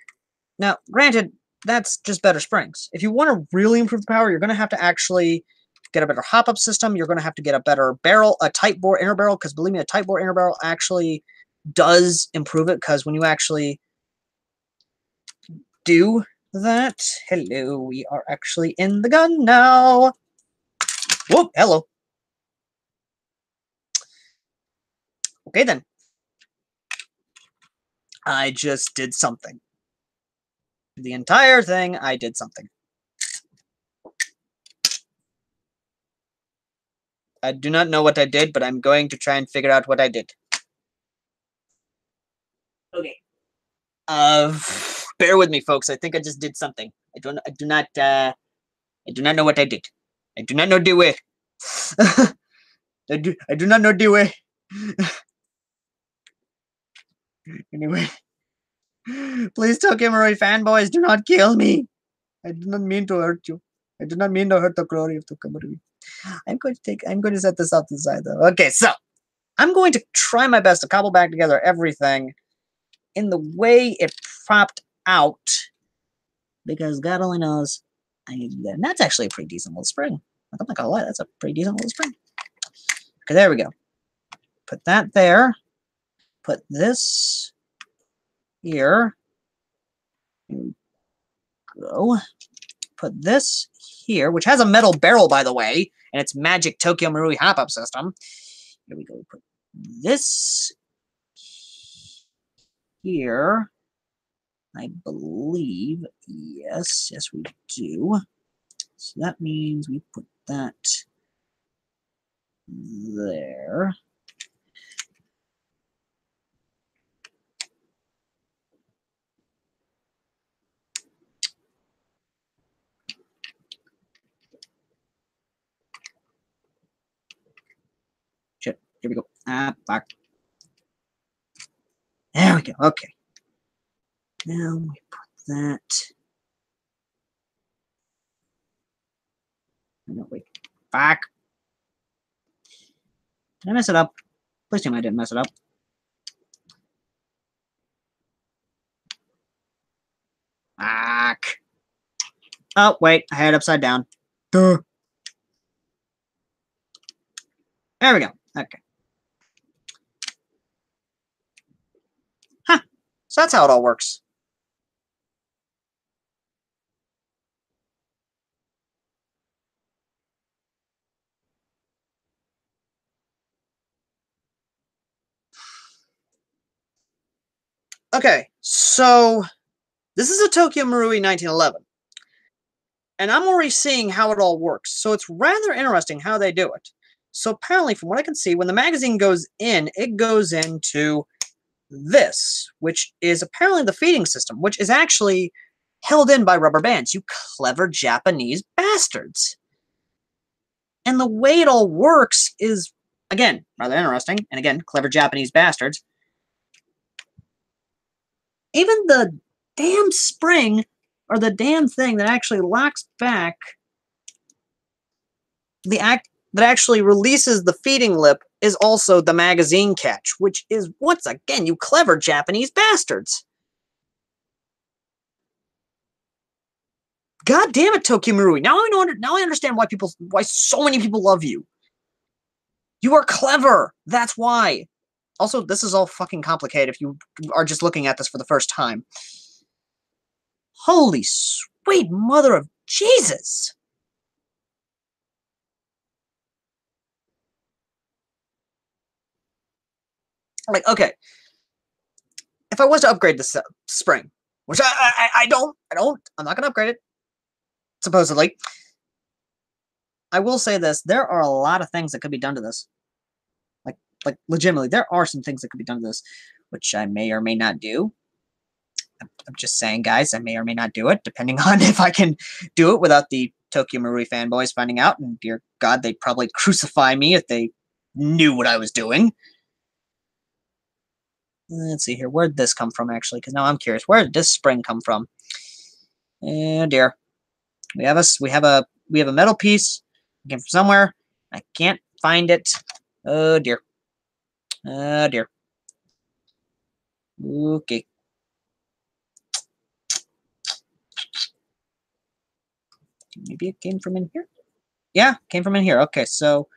Now, granted, that's just better springs. If you want to really improve the power, you're going to have to actually get a better hop-up system. You're going to have to get a better barrel, a tight bore inner barrel, because believe me, a tight bore inner barrel actually does improve it, because when you actually do that... Hello, we are actually in the gun now. Whoop, hello. Okay, then. I just did something. The entire thing, I did something. I do not know what I did, but I'm going to try and figure out what I did. Okay. Bear with me, folks. I think I just did something. I do not know what I did. I do not know the way. I do not know the way. Anyway. Please, Tokyo Marui fanboys, do not kill me. I do not mean to hurt you. I do not mean to hurt the glory of Tokyo Marui. I'm going to set this up to the side though. Okay, so I'm going to try my best to cobble back together everything in the way it propped out because God only knows I need that. And that's actually a pretty decent little spring. I'm not gonna lie, that's a pretty decent little spring. Okay, there we go. Put that there. Put this here. Here we go. Put this here, which has a metal barrel, by the way, and it's magic Tokyo Marui hop-up system. Here we go. Put this here. I believe, yes, we do. So that means we put that there. Shit, here we go. Ah, fuck. There we go, okay. Now we put that. No, wait. Fuck. Did I mess it up? Please tell me I didn't mess it up. Fuck. Oh, wait. I had it upside down. Duh. There we go. Okay. Huh. So that's how it all works. Okay, so this is a Tokyo Marui 1911. And I'm already seeing how it all works. So it's rather interesting how they do it. So apparently, from what I can see, when the magazine goes in, it goes into this, which is apparently the feeding system, which is actually held in by rubber bands. You clever Japanese bastards. And the way it all works is, again, rather interesting. And again, clever Japanese bastards. Even the damn spring, or the damn thing that actually locks back the act that actually releases the feeding lip is also the magazine catch, which is, once again, you clever Japanese bastards. God damn it, Tokyo Marui. Now I understand why so many people love you. You are clever. That's why. Also, this is all fucking complicated if you are just looking at this for the first time. Holy sweet mother of Jesus. Like, okay. If I was to upgrade this spring, which I don't, I'm not going to upgrade it, supposedly. I will say this, there are a lot of things that could be done to this. Like legitimately, there are some things that could be done to this, which I may or may not do. I'm just saying, guys, I may or may not do it, depending on if I can do it without the Tokyo Marui fanboys finding out, and dear God, they'd probably crucify me if they knew what I was doing. Let's see here, where'd this come from, actually? Because now I'm curious, where did this spring come from? Oh dear, we have a metal piece. It came from somewhere. I can't find it. Oh dear. Oh dear. Okay. Maybe it came from in here? Yeah, came from in here. Okay, so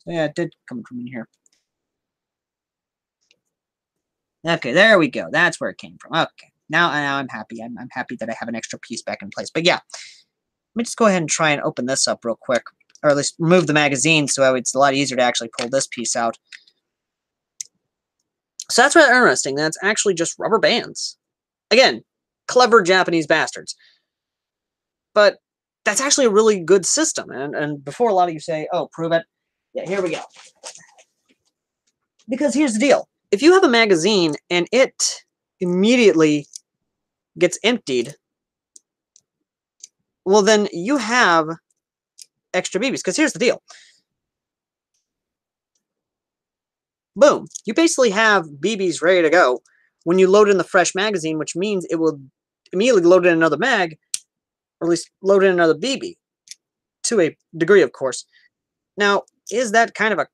yeah, it did come from in here. Okay, there we go. That's where it came from. Okay, now I'm happy. I'm happy that I have an extra piece back in place. But yeah, let me just go ahead and try and open this up real quick, or at least remove the magazine so it's a lot easier to actually pull this piece out. So that's rather interesting. That's actually just rubber bands. Again, clever Japanese bastards. But that's actually a really good system. And before a lot of you say, oh, prove it, yeah, here we go. Because here's the deal. If you have a magazine and it immediately gets emptied, well, then you have extra BBs. Because here's the deal. Boom. You basically have BBs ready to go when you load in the fresh magazine, which means it will immediately load in another mag, or at least load in another BB, to a degree, of course. Now, is that kind of a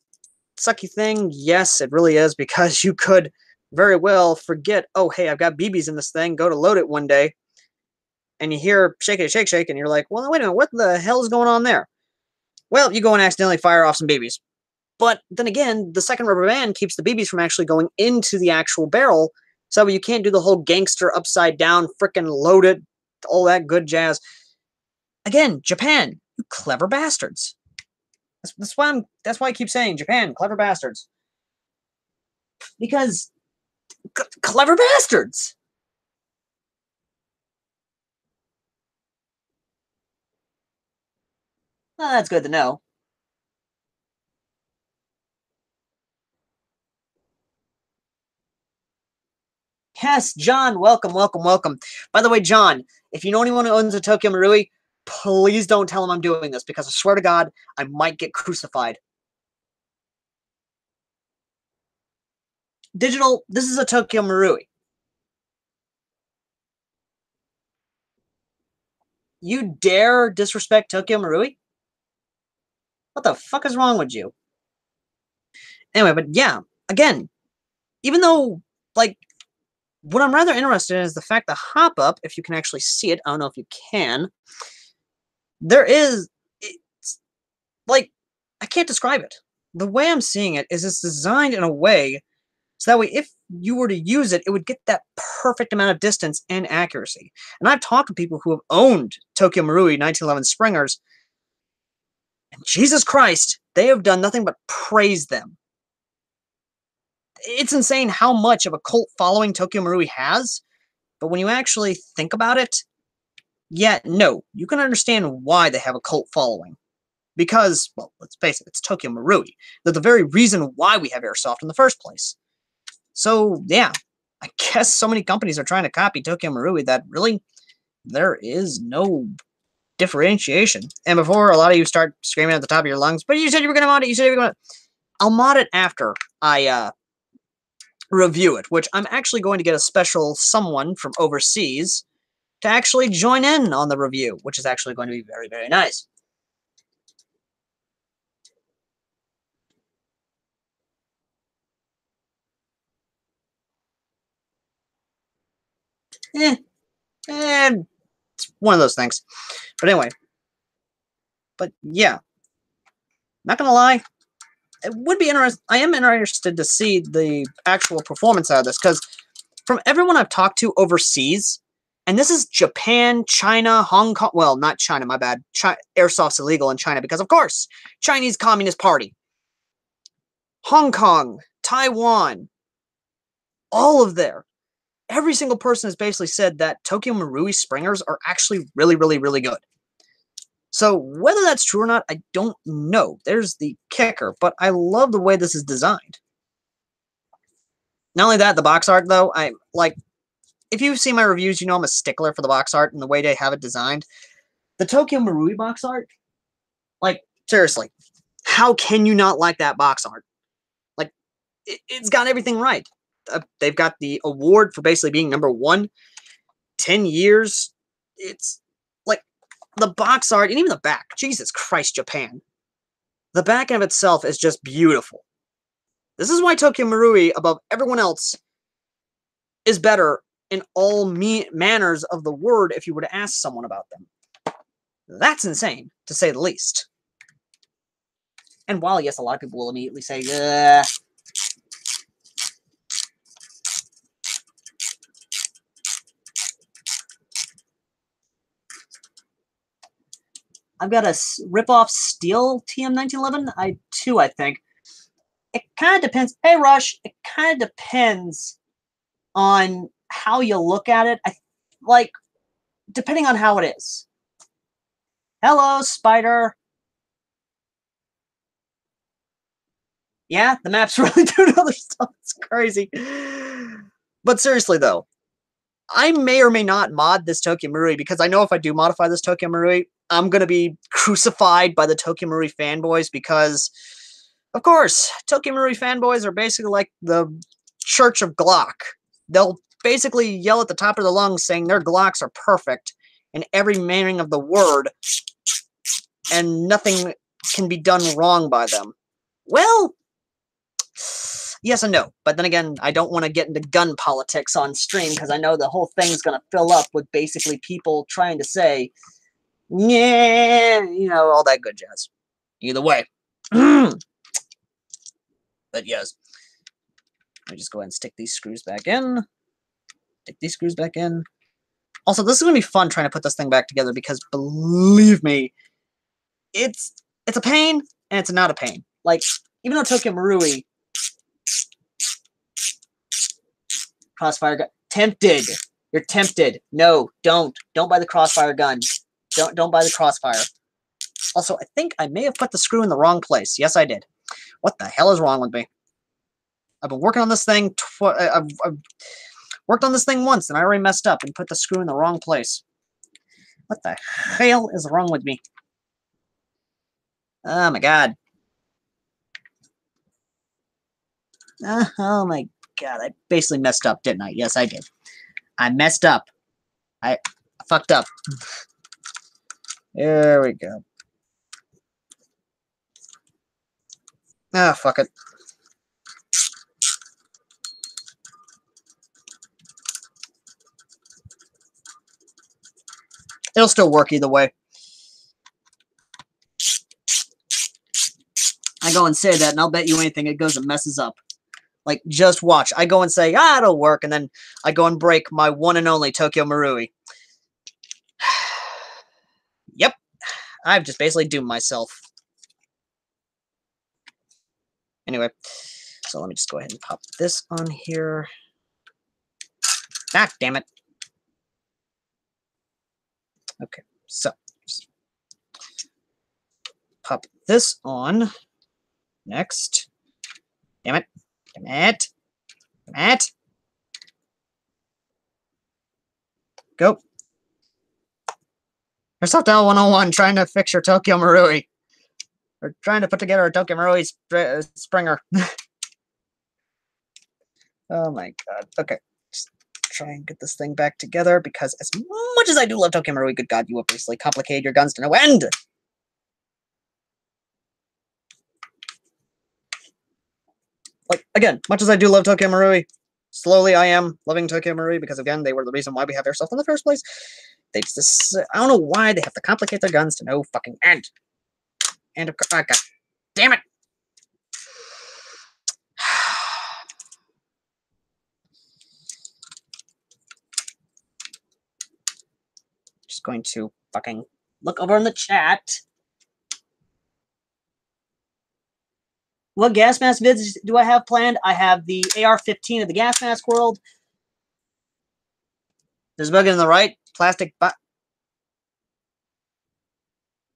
sucky thing? Yes, it really is, because you could very well forget, oh, hey, I've got BBs in this thing, go to load it one day, and you hear shake it, shake, shake, and you're like, well, wait a minute, what the hell is going on there? Well, you go and accidentally fire off some BBs. But then again, the second rubber band keeps the BBs from actually going into the actual barrel, so you can't do the whole gangster upside down, frickin' load it, all that good jazz. Again, Japan, you clever bastards. That's why I keep saying Japan, clever bastards. Because clever bastards. Well, that's good to know. Yes, John, welcome, welcome, welcome. By the way, John, if you know anyone who owns a Tokyo Marui, please don't tell them I'm doing this, because I swear to God, I might get crucified. Digital, this is a Tokyo Marui. You dare disrespect Tokyo Marui? What the fuck is wrong with you? Anyway, but yeah, again, even though, like, what I'm rather interested in is the fact that hop up, if you can actually see it, I don't know if you can, there is, it's like, I can't describe it. The way I'm seeing it is it's designed in a way so that way if you were to use it, it would get that perfect amount of distance and accuracy. And I've talked to people who have owned Tokyo Marui 1911 Springers, and Jesus Christ, they have done nothing but praise them. It's insane how much of a cult following Tokyo Marui has, but when you actually think about it, yeah, no, you can understand why they have a cult following. Because, well, let's face it, it's Tokyo Marui. They're the very reason why we have Airsoft in the first place. So, yeah, I guess so many companies are trying to copy Tokyo Marui that really there is no differentiation. And before a lot of you start screaming at the top of your lungs, but you said you were going to mod it, you said you were going to... I'll mod it after I review it, which I'm actually going to get a special someone from overseas to actually join in on the review, which is actually going to be very, very nice. It's one of those things. But anyway, but yeah, not gonna lie, it would be interesting. I am interested to see the actual performance out of this, because from everyone I've talked to overseas, and this is Japan, China, Hong Kong. Well, not China, my bad. Airsoft's illegal in China because, of course, Chinese Communist Party. Hong Kong, Taiwan, all of there. Every single person has basically said that Tokyo Marui Springers are actually really, really, really good. So whether that's true or not, I don't know. There's the kicker, but I love the way this is designed. Not only that, the box art, though, I like, if you've seen my reviews, you know I'm a stickler for the box art and the way they have it designed. The Tokyo Marui box art, like, seriously, how can you not like that box art? Like, it's got everything right. They've got the award for basically being #1, 10 years. It's like the box art and even the back. Jesus Christ, Japan. The back end of itself is just beautiful. This is why Tokyo Marui, above everyone else, is better in all manners of the word if you were to ask someone about them. That's insane, to say the least. And while, yes, a lot of people will immediately say, ugh, I've got a rip-off steel TM1911. I think. It kind of depends. Hey, Rush, it kind of depends on how you look at it. Like, depending on how it is. Hello, Spider. Yeah, the maps really do other stuff. It's crazy. But seriously, though, I may or may not mod this Tokyo Marui, because I know if I do modify this Tokyo Marui, I'm going to be crucified by the Tokyo Marui fanboys, because, of course, Tokyo Marui fanboys are basically like the Church of Glock. They'll basically yell at the top of their lungs saying their Glocks are perfect in every meaning of the word, and nothing can be done wrong by them. Well, Yes and no, but then again, I don't want to get into gun politics on stream because I know the whole thing's going to fill up with basically people trying to say, yeah, you know, all that good jazz. Either way. But yes. Let me just go ahead and stick these screws back in. Stick these screws back in. Also, this is going to be fun trying to put this thing back together because, believe me, it's a pain and it's not a pain. Like, even though Tokyo Marui crossfire gun, tempted. You're tempted. No, don't buy the crossfire gun. Don't buy the crossfire. Also, I think I may have put the screw in the wrong place. Yes, I did. What the hell is wrong with me? I've been working on this thing. I've worked on this thing once, and I already messed up and put the screw in the wrong place. What the hell is wrong with me? Oh my god. Oh my god. I basically messed up, didn't I? Yes, I did. I messed up. I fucked up. There we go. Ah, fuck it. It'll still work either way. I go and say that, and I'll bet you anything it goes and messes up. Like, just watch. I go and say, it'll work, and then I go and break my one and only Tokyo Marui. Yep. I've just basically doomed myself. Anyway, so let me just go ahead and pop this on here. Ah, damn it. Okay, so just pop this on. Next. Damn it. Damn it. Damn it. Go. Airsoft L101 trying to fix your Tokyo Marui. Or trying to put together a Tokyo Marui Springer. Oh my god. Okay. Just try and get this thing back together because as much as I do love Tokyo Marui, good god, you have basically complicated your guns to no end. Like, again, much as I do love Tokyo Marui, slowly I am loving Tokyo Marui because, again, they were the reason why we have Airsoft in the first place. They just, I don't know why they have to complicate their guns to no fucking end. And, of course, god damn it. Just going to fucking look over in the chat. What gas mask vids do I have planned? I have the AR-15 of the gas mask world. There's a bug in the right. Plastic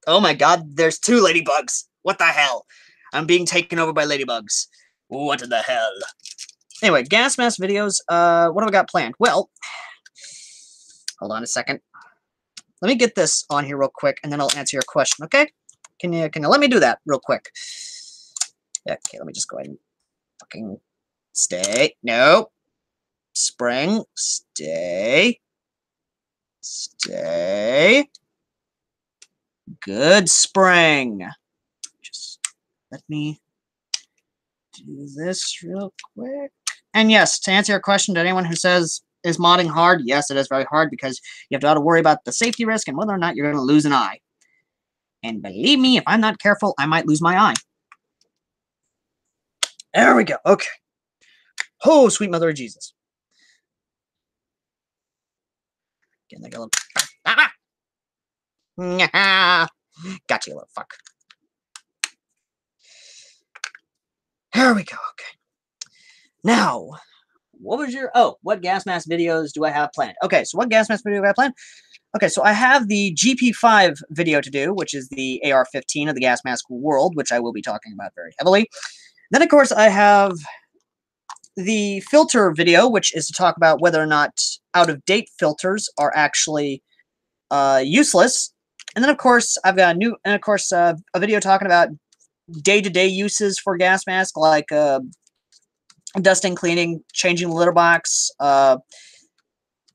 Oh my god, there's 2 ladybugs. What the hell? I'm being taken over by ladybugs. What the hell? Anyway, gas mask videos. What have I got planned? Well, hold on a second. Let me get this on here real quick, and then I'll answer your question, okay? Can you let me do that real quick? Yeah, okay, let me just go ahead and fucking stay. No. Spring. Stay. Stay. Good spring. Just let me do this real quick. And yes, to answer your question to anyone who says, is modding hard? Yes, it is very hard because you have to worry about the safety risk and whether or not you're going to lose an eye. And believe me, if I'm not careful, I might lose my eye. There we go. Okay. Oh, sweet mother of Jesus. Getting like a little... Got you, little fuck. There we go. Okay. Now, what was your... Oh, what gas mask videos do I have planned? Okay, so what gas mask video do I have planned? Okay, so I have the GP5 video to do, which is the AR-15 of the gas mask world, which I will be talking about very heavily. Then, of course, I have the filter video, which is to talk about whether or not out-of-date filters are actually useless. And then, of course, I've got a video talking about day-to-day uses for gas mask, like dusting, cleaning, changing the litter box,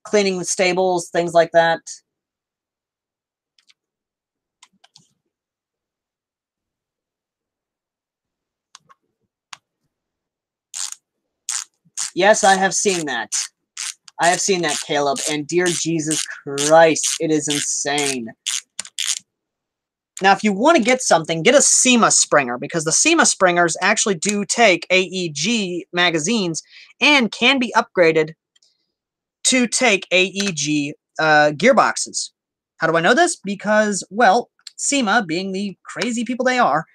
cleaning the stables, things like that. Yes, I have seen that. I have seen that, Caleb, and dear Jesus Christ, it is insane. Now, if you want to get something, get a SEMA Springer, because the SEMA Springers actually do take AEG magazines and can be upgraded to take AEG gearboxes. How do I know this? Because, well, SEMA, being the crazy people they are,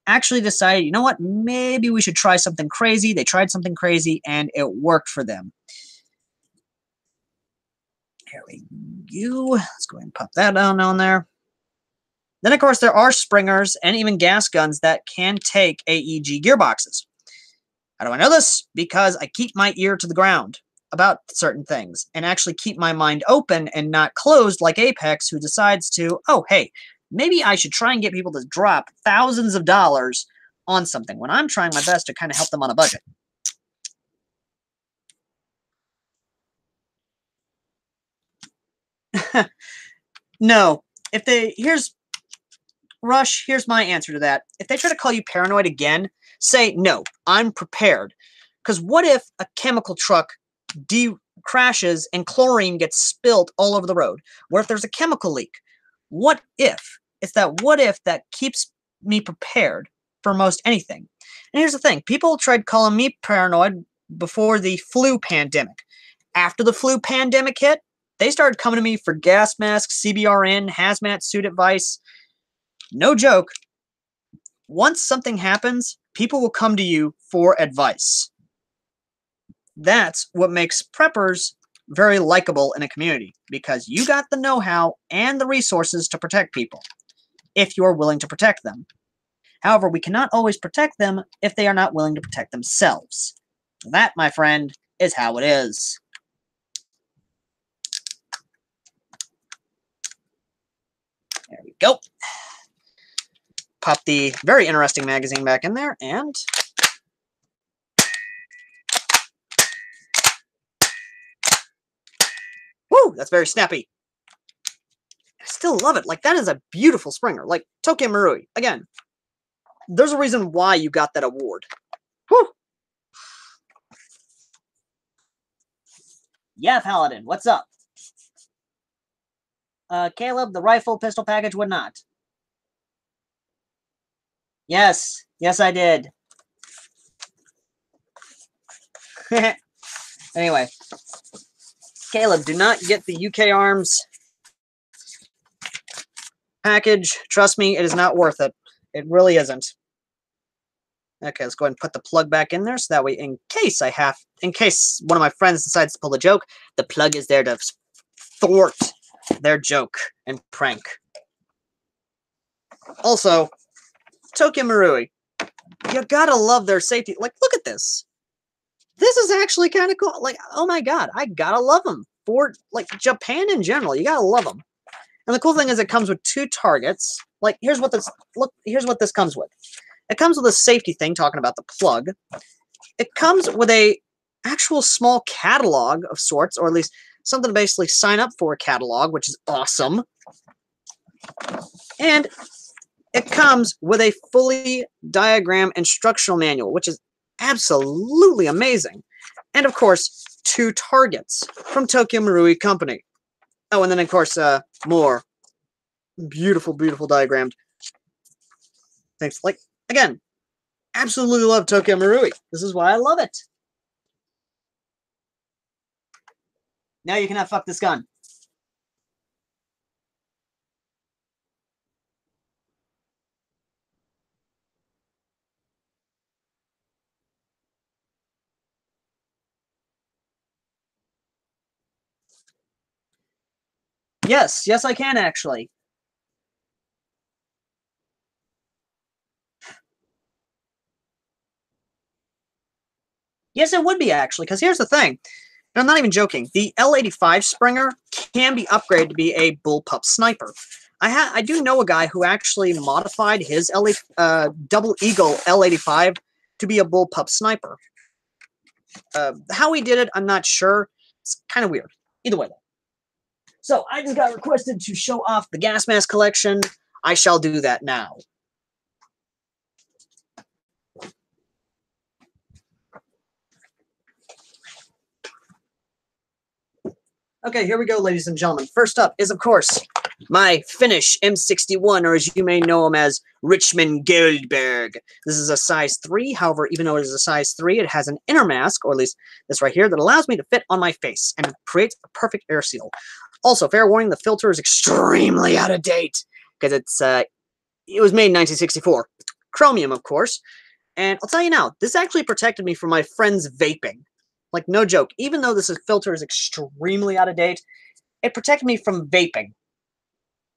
actually decided, you know what, maybe we should try something crazy. They tried something crazy, and it worked for them. Here we go. Let's go ahead and pop that down on there. Then, of course, there are springers and even gas guns that can take AEG gearboxes. How do I know this? Because I keep my ear to the ground about certain things and actually keep my mind open and not closed like Apex, who decides to, oh, hey, maybe I should try and get people to drop thousands of dollars on something when I'm trying my best to kind of help them on a budget. No. Rush, here's my answer to that. If they try to call you paranoid again, say, no, I'm prepared. Because what if a chemical truck crashes and chlorine gets spilled all over the road? What if there's a chemical leak? What if? It's that what if that keeps me prepared for most anything. And here's the thing. People tried calling me paranoid before the flu pandemic. After the flu pandemic hit, they started coming to me for gas masks, CBRN, hazmat suit advice. No joke. Once something happens, people will come to you for advice. That's what makes preppers very likable in a community, because you got the know-how and the resources to protect people, if you are willing to protect them. However, we cannot always protect them if they are not willing to protect themselves. That, my friend, is how it is. There we go. Pop the very interesting magazine back in there, and woo, that's very snappy. I still love it. Like, that is a beautiful Springer. Like, Tokyo Marui. Again, there's a reason why you got that award. Whew. Yeah, Paladin, what's up? Caleb, the rifle pistol package would not. Yes. Yes, I did. Anyway. Caleb, do not get the UK Arms package. Trust me, it is not worth it. It really isn't. Okay, let's go ahead and put the plug back in there, so that way, in case one of my friends decides to pull a joke, the plug is there to thwart their joke and prank. Also, Tokyo Marui, you gotta love their safety. Like, look at this. This is actually kind of cool. Like, oh my god, I gotta love them. For, like, Japan in general, you gotta love them. And the cool thing is it comes with 2 targets. Like, here's what this comes with. It comes with a safety thing, talking about the plug. It comes with a actual small catalog of sorts, or at least something to basically sign up for a catalog, which is awesome. And it comes with a fully diagrammed instructional manual, which is absolutely amazing. And, of course, 2 targets from Tokyo Marui Company. Oh, and then, of course, more beautiful, beautiful diagrammed things. Like, again, absolutely love Tokyo Marui. This is why I love it. Now you cannot fuck this gun. Yes, yes, I can actually. Yes, it would be actually, because here's the thing. And I'm not even joking. The L85 Springer can be upgraded to be a bullpup sniper. I do know a guy who actually modified his Double Eagle L85 to be a bullpup sniper. How he did it, I'm not sure. It's kind of weird. Either way, though. So I just got requested to show off the gas mask collection. I shall do that now. Okay, here we go, ladies and gentlemen. First up is, of course, my Finnish M61, or as you may know him as Richmond Goldberg. This is a size 3. However, even though it is a size 3, it has an inner mask, or at least this right here, that allows me to fit on my face and creates a perfect air seal. Also, fair warning, the filter is extremely out of date because it was made in 1964. Chromium, of course. And I'll tell you now, this actually protected me from my friends vaping. Like, no joke. Even though this filter is extremely out of date, it protected me from vaping.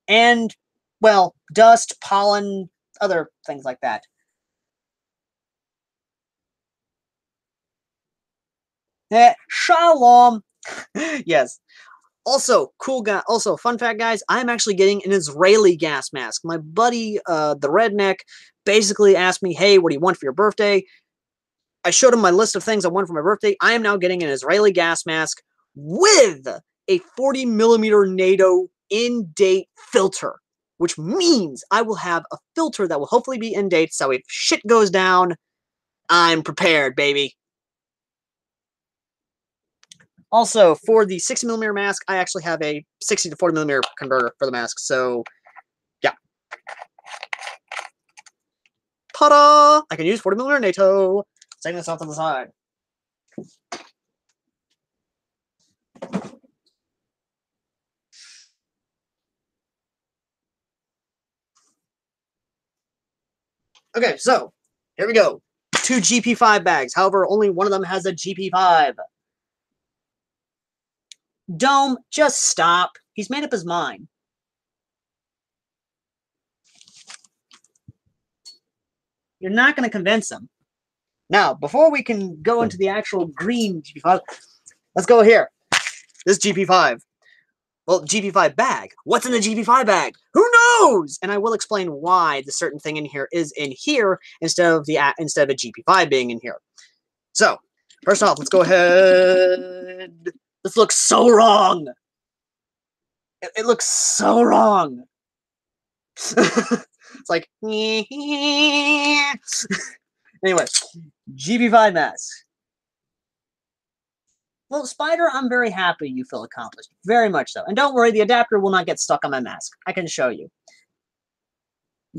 And, well, dust, pollen, other things like that. Shalom! Yes. Also, cool guy. Also, fun fact, guys, I'm actually getting an Israeli gas mask. My buddy, the redneck, basically asked me, hey, what do you want for your birthday? I showed him my list of things I want for my birthday. I am now getting an Israeli gas mask with a 40mm NATO in-date filter, which means I will have a filter that will hopefully be in date, so if shit goes down, I'm prepared, baby. Also, for the 60mm mask, I actually have a 60 to 40mm converter for the mask, so yeah. Ta-da! I can use 40mm NATO. Taking this off on the side. Okay, so here we go. 2 GP5 bags. However, only one of them has a GP5. Dome, just stop. He's made up his mind. You're not going to convince him. Now, before we can go into the actual green GP5, let's go here. This GP5. Well, GP5 bag. What's in the GP5 bag? Who knows? And I will explain why the certain thing in here is in here instead of a GP5 being in here. So, first off, let's go ahead. This looks so wrong. It looks so wrong. It's like, anyway, GP5 mask. Well, Spider, I'm very happy you feel accomplished. Very much so. And don't worry, the adapter will not get stuck on my mask. I can show you.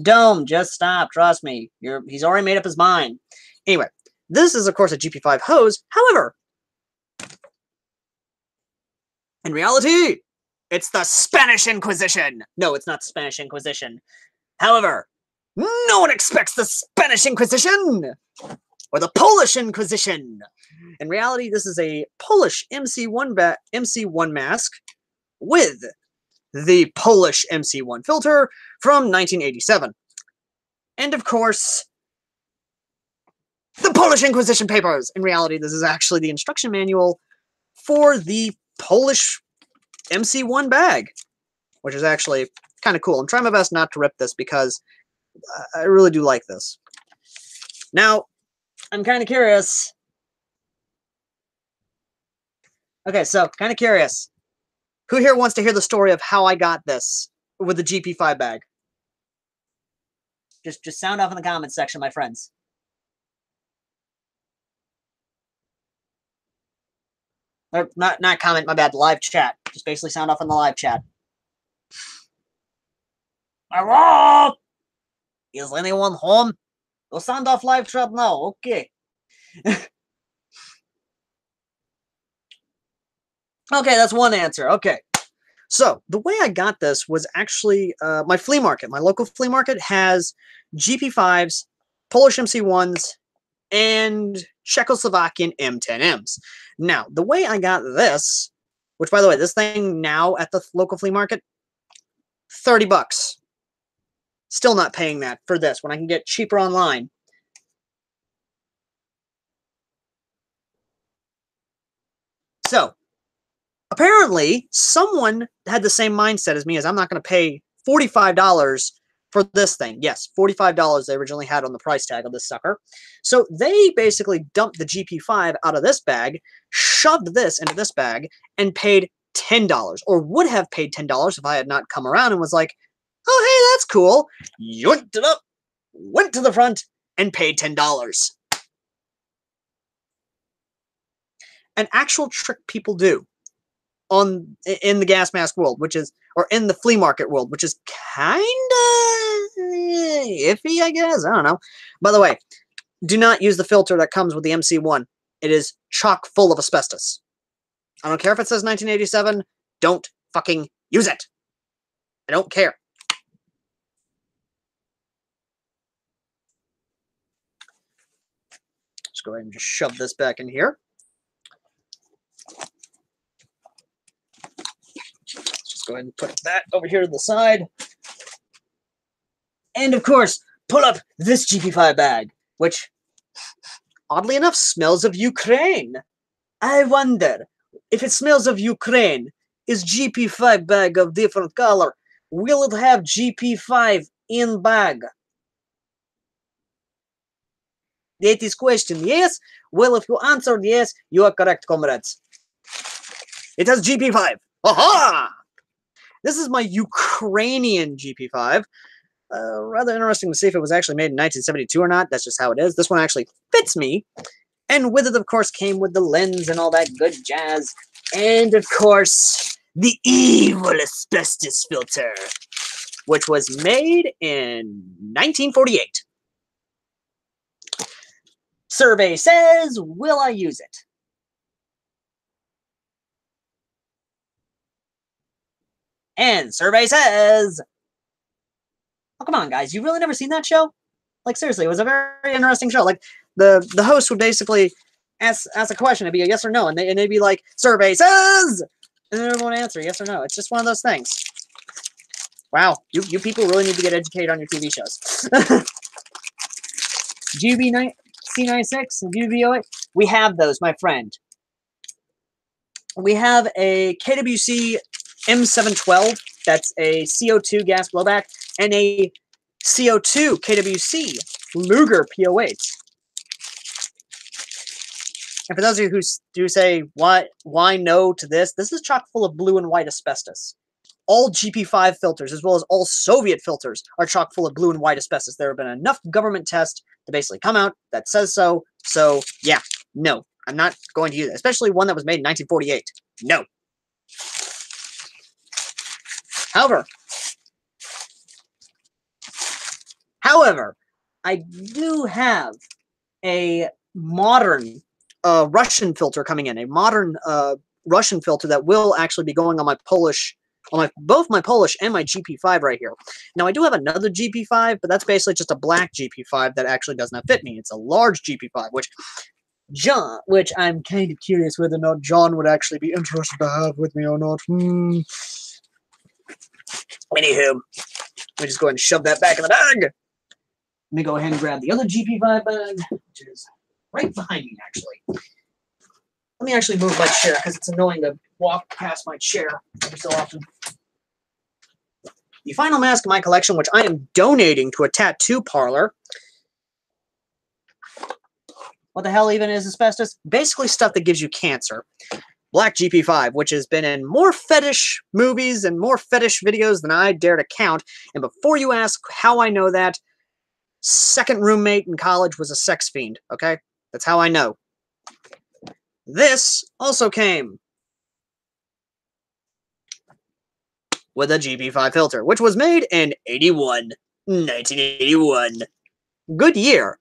Dome, just stop. Trust me. He's already made up his mind. Anyway, this is, of course, a GP5 hose. However, in reality, it's the Spanish Inquisition. No, it's not the Spanish Inquisition. However, no one expects the Spanish Inquisition or the Polish Inquisition. In reality, this is a Polish MC1 mask with the Polish MC1 filter from 1987. And of course, the Polish Inquisition papers. In reality, this is actually the instruction manual for the Polish MC1 bag, which is actually kind of cool. I'm trying my best not to rip this because I really do like this. Now, I'm kind of curious. Okay, so, kind of curious. Who here wants to hear the story of how I got this with the GP5 bag? Just sound off in the comments section, my friends. Or not comment, my bad, live chat. Just basically sound off in the live chat. Hello? Is anyone home? We'll sound off live chat now, okay. Okay, that's one answer. Okay. So, the way I got this was actually my flea market. My local flea market has GP5s, Polish MC1s, and Czechoslovakian M10Ms. Now, the way I got this, which, by the way, this thing now at the local flea market, $30. Still not paying that for this when I can get cheaper online. So, apparently, someone had the same mindset as me, as I'm not going to pay $45 for this thing. Yes, $45 they originally had on the price tag of this sucker. So they basically dumped the GP5 out of this bag, shoved this into this bag, and paid $10, or would have paid $10 if I had not come around and was like, oh, hey, that's cool. Yoinked it up, went to the front, and paid $10. An actual trick people do. in the gas mask world, which is, or in the flea market world, which is kind of iffy, I guess. I don't know. By the way, do not use the filter that comes with the MC1. It is chock full of asbestos. I don't care if it says 1987. Don't fucking use it. I don't care. Let's go ahead and just shove this back in here. Just go ahead and put that over here to the side. And of course, pull up this GP5 bag, which, oddly enough, smells of Ukraine. I wonder, if it smells of Ukraine, is GP5 bag of different color? Will it have GP5 in bag? That is question, yes? Well, if you answered yes, you are correct, comrades. It has GP5. Aha! This is my Ukrainian GP5. Rather interesting to see if it was actually made in 1972 or not. That's just how it is. This one actually fits me. And with it, of course, came with the lens and all that good jazz. And, of course, the evil asbestos filter, which was made in 1948. Survey says, will I use it? And survey says, oh, come on, guys. You really never seen that show? Like, seriously, it was a very interesting show. Like, the host would basically ask a question. It'd be a yes or no. And they'd be like, survey says! And then everyone would answer yes or no. It's just one of those things. Wow. You people really need to get educated on your TV shows. GB9C96 and GB08. We have those, my friend. We have a KWC M712. That's a CO2 gas blowback. And a CO2 KWC Luger PO8. And for those of you who do say, why no to this? This is chock full of blue and white asbestos. All GP5 filters, as well as all Soviet filters, are chock full of blue and white asbestos. There have been enough government tests to basically come out that says so. So, yeah, no, I'm not going to use it. Especially one that was made in 1948. No. However, I do have a modern Russian filter coming in. A modern Russian filter that will actually be going on my Polish, both my Polish and my GP5 right here. Now, I do have another GP5, but that's basically just a black GP5 that actually does not fit me. It's a large GP5, which I'm kind of curious whether or not John would actually be interested to have with me or not. Anywho, let me just go ahead and shove that back in the bag. Let me go ahead and grab the other GP5 bag, which is right behind me, actually. Let me actually move my chair, because it's annoying to walk past my chair every so often. The final mask in my collection, which I am donating to a tattoo parlor. What the hell even is asbestos? Basically stuff that gives you cancer. Black GP5, which has been in more fetish movies and more fetish videos than I dare to count. And before you ask how I know that, second roommate in college was a sex fiend, okay? That's how I know. This also came with a GP5 filter, which was made in 1981. Good year.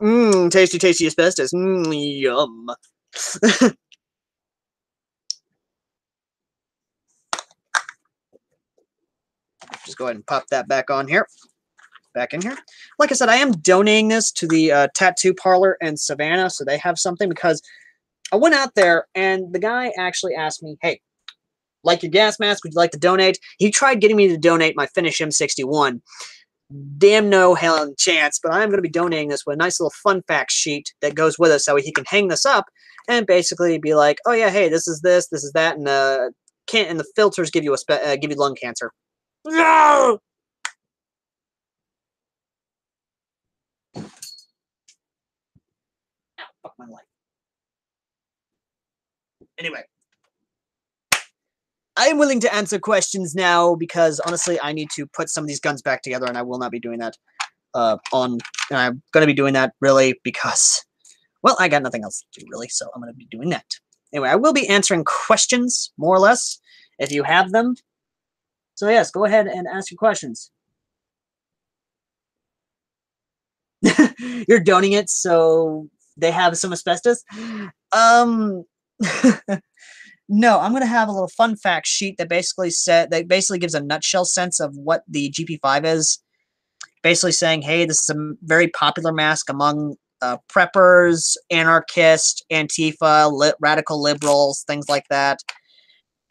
Tasty, tasty asbestos. Yum. Just go ahead and pop that back on here. Back in here. Like I said, I am donating this to the tattoo parlor in Savannah, so they have something, because I went out there and the guy actually asked me, hey, like your gas mask, would you like to donate? He tried getting me to donate my Finish M61. Damn no hell in chance, but I'm going to be donating this with a nice little fun fact sheet that goes with it, so he can hang this up and basically be like, oh yeah, hey, this is this is that, and the filters give you give you lung cancer. No! Fuck my life. Anyway, I am willing to answer questions now, because honestly, I need to put some of these guns back together, and I will not be doing that I'm going to be doing that really because, well, I got nothing else to do really, so I'm going to be doing that. Anyway, I will be answering questions, more or less, if you have them. So yes, go ahead and ask your questions. You're donating it so they have some asbestos? Um, no, I'm gonna have a little fun fact sheet that basically gives a nutshell sense of what the GP5 is. Basically saying, hey, this is a very popular mask among preppers, anarchists, Antifa, radical liberals, things like that.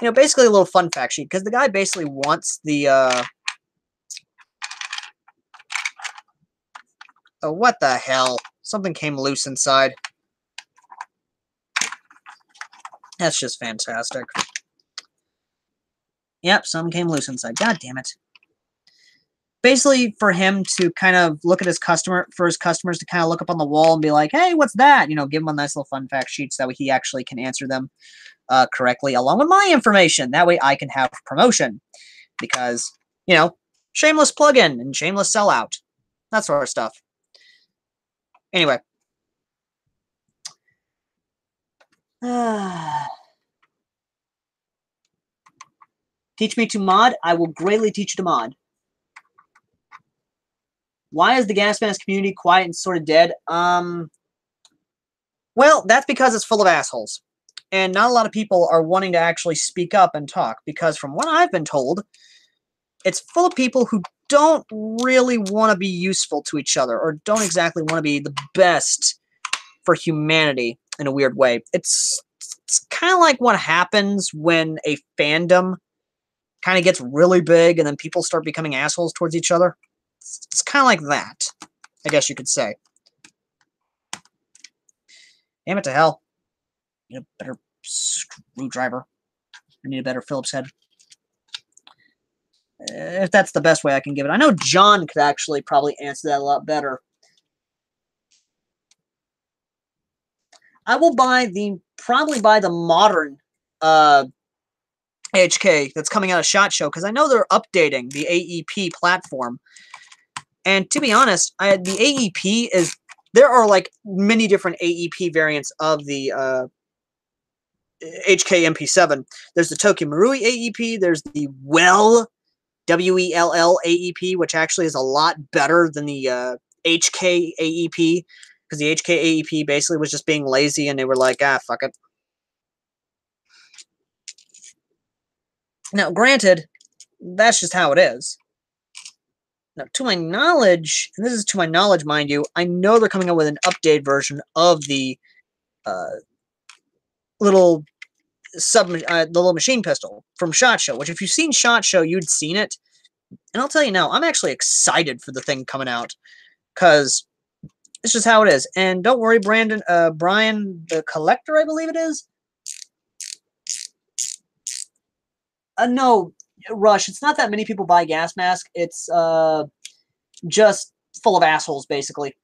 You know, basically a little fun fact sheet, because the guy basically wants the, oh, what the hell? Something came loose inside. That's just fantastic. Yep, something came loose inside. God damn it. Basically, for him to kind of look at his customers to kind of look up on the wall and be like, hey, what's that? You know, give him a nice little fun fact sheet so that way he actually can answer them correctly along with my information. That way I can have promotion. Because, you know, shameless plug-in and shameless sellout. That sort of stuff. Anyway. Teach me to mod. I will greatly teach you to mod. Why is the gas mask community quiet and sort of dead? Well, that's because it's full of assholes. And not a lot of people are wanting to actually speak up and talk. Because from what I've been told, it's full of people who don't really want to be useful to each other. Or don't exactly want to be the best for humanity in a weird way. It's kind of like what happens when a fandom kind of gets really big and then people start becoming assholes towards each other. It's kind of like that, I guess you could say. Damn it to hell. I need a better screwdriver. I need a better Phillips head. If that's the best way I can give it. I know John could actually probably answer that a lot better. I will probably buy the modern HK that's coming out of SHOT Show, because I know they're updating the AEP platform. And to be honest, the AEP there are like many different AEP variants of the HK MP7. There's the Tokyo Marui AEP, there's the WELL AEP, which actually is a lot better than the HK AEP, because the HK AEP basically was just being lazy and they were like, fuck it. Now, granted, that's just how it is. Now, to my knowledge, and this is to my knowledge, mind you, I know they're coming out with an updated version of the little the little machine pistol from SHOT Show, which if you've seen SHOT Show, you'd seen it. And I'll tell you now, I'm actually excited for the thing coming out, because it's just how it is. And don't worry, Brian the Collector, I believe it is. No, Rush, it's not that many people buy gas mask. It's just full of assholes, basically.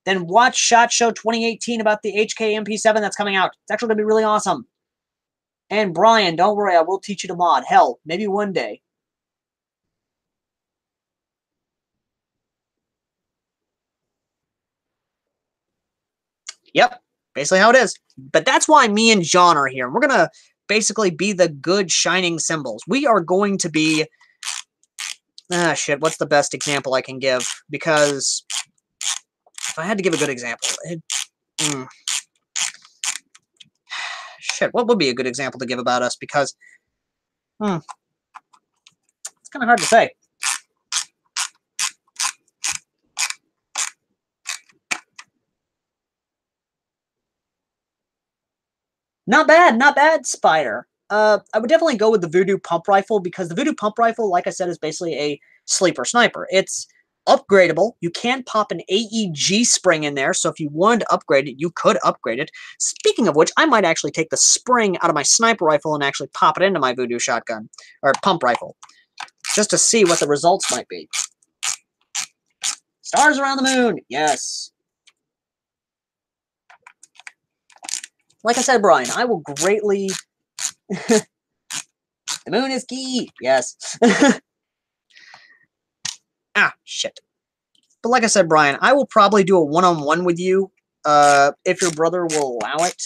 Then watch SHOT Show 2018 about the HK MP7 that's coming out. It's actually going to be really awesome. And Brian, don't worry, I will teach you to mod. Hell, maybe one day. Yep, basically how it is. But that's why me and John are here. We're going to basically be the good shining symbols. We are going to be... shit, what's the best example I can give? Because if I had to give a good example... Shit, what would be a good example to give about us? Because... it's kind of hard to say. Not bad, Spider. I would definitely go with the Voodoo Pump Rifle, because the Voodoo Pump Rifle, like I said, is basically a sleeper sniper. It's upgradable. You can pop an AEG spring in there, so if you wanted to upgrade it, you could upgrade it. Speaking of which, I might actually take the spring out of my sniper rifle and actually pop it into my Voodoo shotgun, or pump rifle, just to see what the results might be. Stars around the moon, yes. Like I said, Brian, I will greatly... The moon is key, yes. Shit. But like I said, Brian, I will probably do a one-on-one with you if your brother will allow it,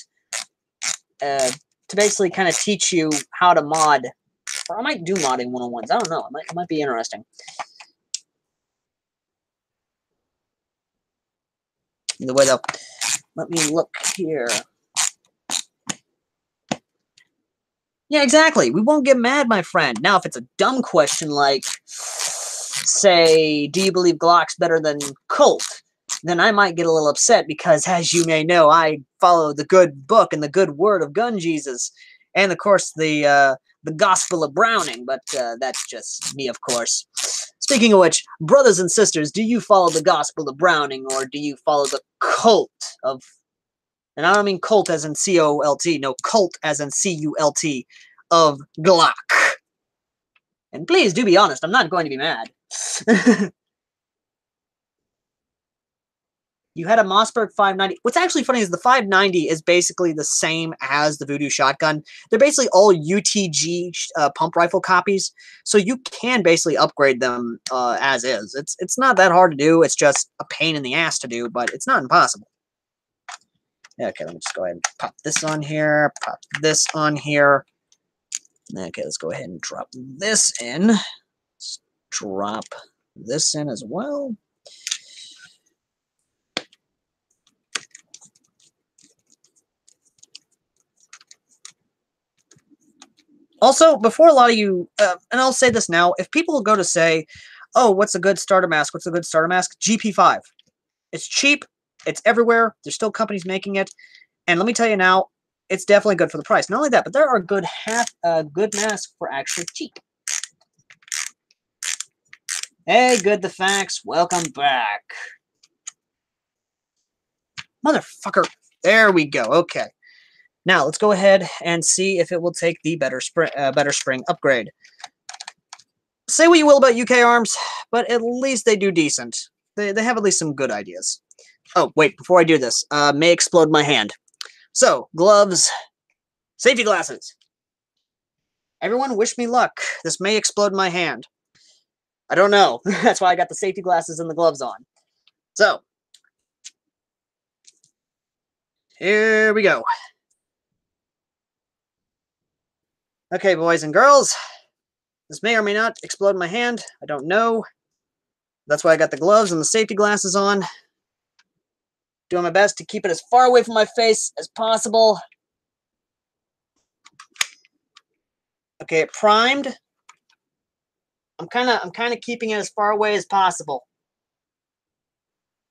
to basically kind of teach you how to mod. Or I might do modding 101s. I don't know. It might be interesting. Either way, though, let me look here. Yeah, exactly. We won't get mad, my friend. Now, if it's a dumb question like, say, do you believe Glock's better than Colt? Then I might get a little upset because, as you may know, I follow the good book and the good word of Gun Jesus. And, of course, the Gospel of Browning. But that's just me, of course. Speaking of which, brothers and sisters, do you follow the Gospel of Browning or do you follow the cult of... And I don't mean cult as in C-O-L-T. No, cult as in C-U-L-T of Glock. And please do be honest. I'm not going to be mad. You had a Mossberg 590. What's actually funny is the 590 is basically the same as the Voodoo shotgun. They're basically all UTG pump rifle copies. So you can basically upgrade them as is. It's not that hard to do. It's just a pain in the ass to do, but it's not impossible. Okay, let me just go ahead and pop this on here, pop this on here. Okay, let's go ahead and drop this in. Let's drop this in as well. Also, before a lot of you, and I'll say this now, if people go to say, oh, what's a good starter mask? What's a good starter mask? GP5. It's cheap. It's everywhere. There's still companies making it. And let me tell you now, it's definitely good for the price. Not only that, but there are good good masks for actually cheap. Hey, Good the Facts, welcome back. Motherfucker. There we go. Okay. Now, let's go ahead and see if it will take the better spring upgrade. Say what you will about UK Arms, but at least they do decent. They have at least some good ideas. Oh, wait, before I do this, may explode my hand. So, gloves, safety glasses. Everyone wish me luck. This may explode my hand. I don't know. That's why I got the safety glasses and the gloves on. So, here we go. Okay, boys and girls. This may or may not explode my hand. I don't know. That's why I got the gloves and the safety glasses on. Doing my best to keep it as far away from my face as possible. Okay, it primed. I'm kind of keeping it as far away as possible.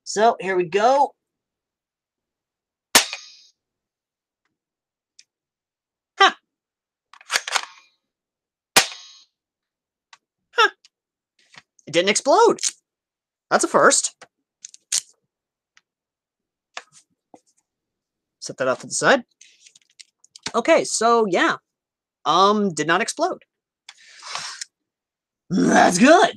So, here we go. Huh. Huh. It didn't explode. That's a first. Set that off to the side. Okay, so yeah. Did not explode. That's good.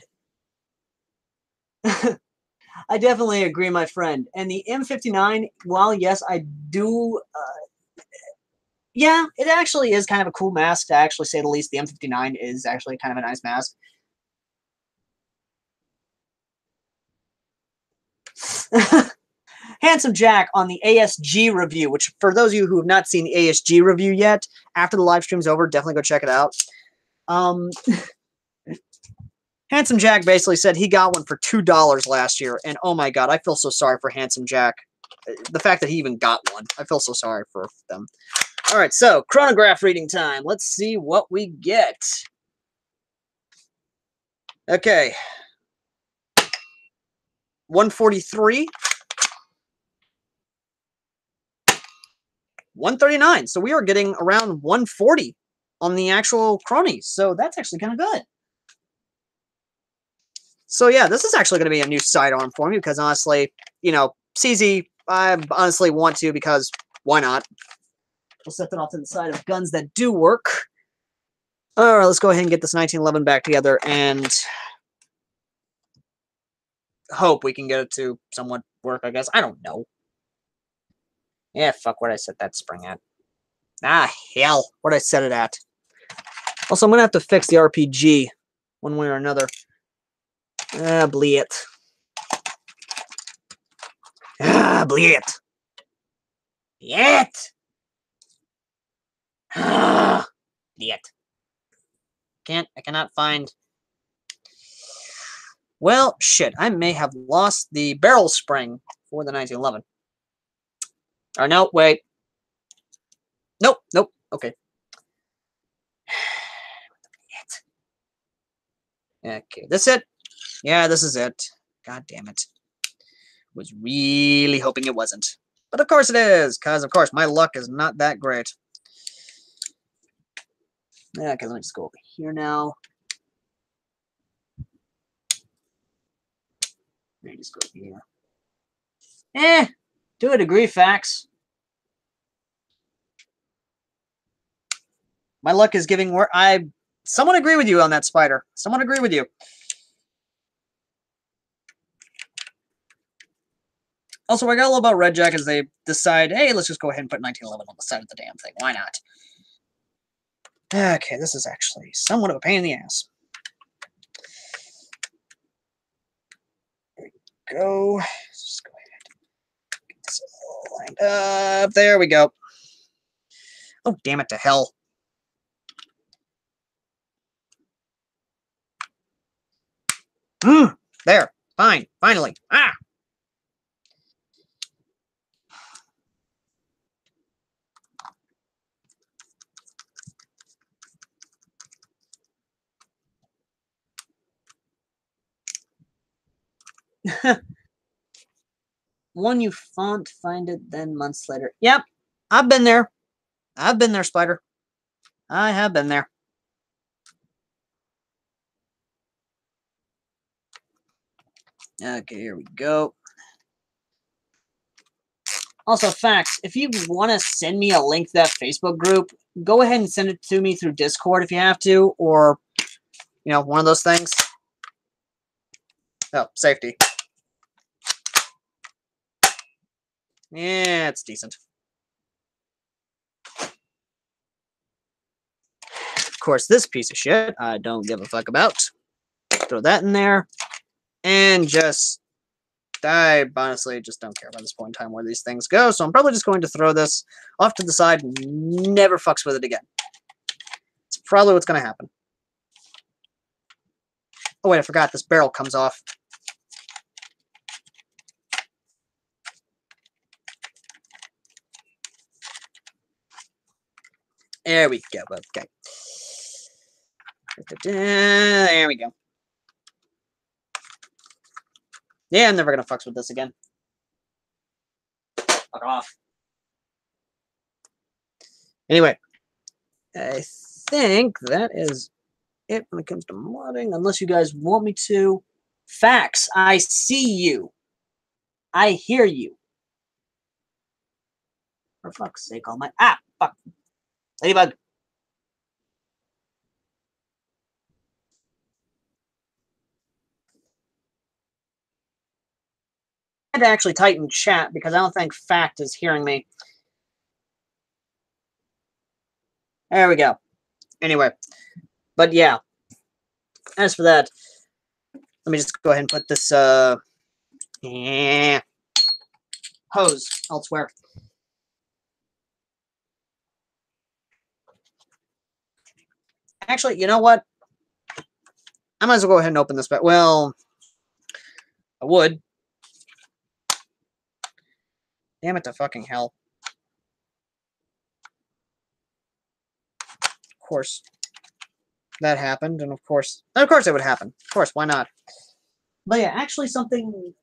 I definitely agree, my friend. And the M59, while yes, I do... yeah, it actually is kind of a cool mask, to actually say the least. The M59 is actually kind of a nice mask. Handsome Jack on the ASG review, which for those of you who have not seen the ASG review yet, after the live stream's over, definitely go check it out. Handsome Jack basically said he got one for $2 last year, and oh my god, I feel so sorry for Handsome Jack. The fact that he even got one, I feel so sorry for them. Alright, so, chronograph reading time. Let's see what we get. Okay. 143. 139. So we are getting around 140 on the actual cronies. So that's actually kind of good. So yeah, this is actually going to be a new sidearm for me because honestly, you know, CZ, I honestly want to because why not? We'll set that off to the side of guns that do work. All right, let's go ahead and get this 1911 back together and hope we can get it to somewhat work, I guess. I don't know. Yeah, fuck, what I set that spring at. Ah, hell, what I set it at. Also, I'm going to have to fix the RPG one way or another. Ah, bleed it. Ah, bleed it. Yet. Yet. I cannot find. Well, shit. I may have lost the barrel spring for the 1911. Or no, wait. Nope, nope. Okay. Okay, this it? Yeah, this is it. God damn it. Was really hoping it wasn't. But of course it is, because of course my luck is not that great. Yeah, okay, let me just go over here now. Let me just go here. To a degree, facts. My luck is giving where I somewhat agree with you on that, Spider. Somewhat agree with you. Also, what I got a little about Red Jack is they decide, hey, let's just go ahead and put 1911 on the side of the damn thing. Why not? Okay, this is actually somewhat of a pain in the ass. There we go. Let's just go ahead. Get this all lined up. There we go. Oh, damn it to hell. There. Fine. Finally. Ah! One you font, find it, then months later. Yep. I've been there. I've been there, Spider. I have been there. Okay, here we go. Also, facts, if you want to send me a link to that Facebook group, go ahead and send it to me through Discord if you have to, or, you know, one of those things. Oh, safety. Yeah, it's decent. Of course, this piece of shit I don't give a fuck about. Throw that in there. And just, I honestly just don't care by this point in time where these things go, so I'm probably just going to throw this off to the side and never fucks with it again. It's probably what's going to happen. Oh wait, I forgot, this barrel comes off. There we go, okay. There we go. Yeah, I'm never going to fucks with this again. Fuck off. Anyway, I think that is it when it comes to modding, unless you guys want me to. Facts, I see you. I hear you. For fuck's sake, all my... Ah, fuck. Ladybug. I had to actually tighten chat because I don't think Fact is hearing me. There we go. Anyway, but yeah. As for that, let me just go ahead and put this hose elsewhere. Actually, you know what? I might as well go ahead and open this back. Well, I would. Damn it to fucking hell. Of course, that happened, and of course it would happen. Of course, why not? But yeah, actually something,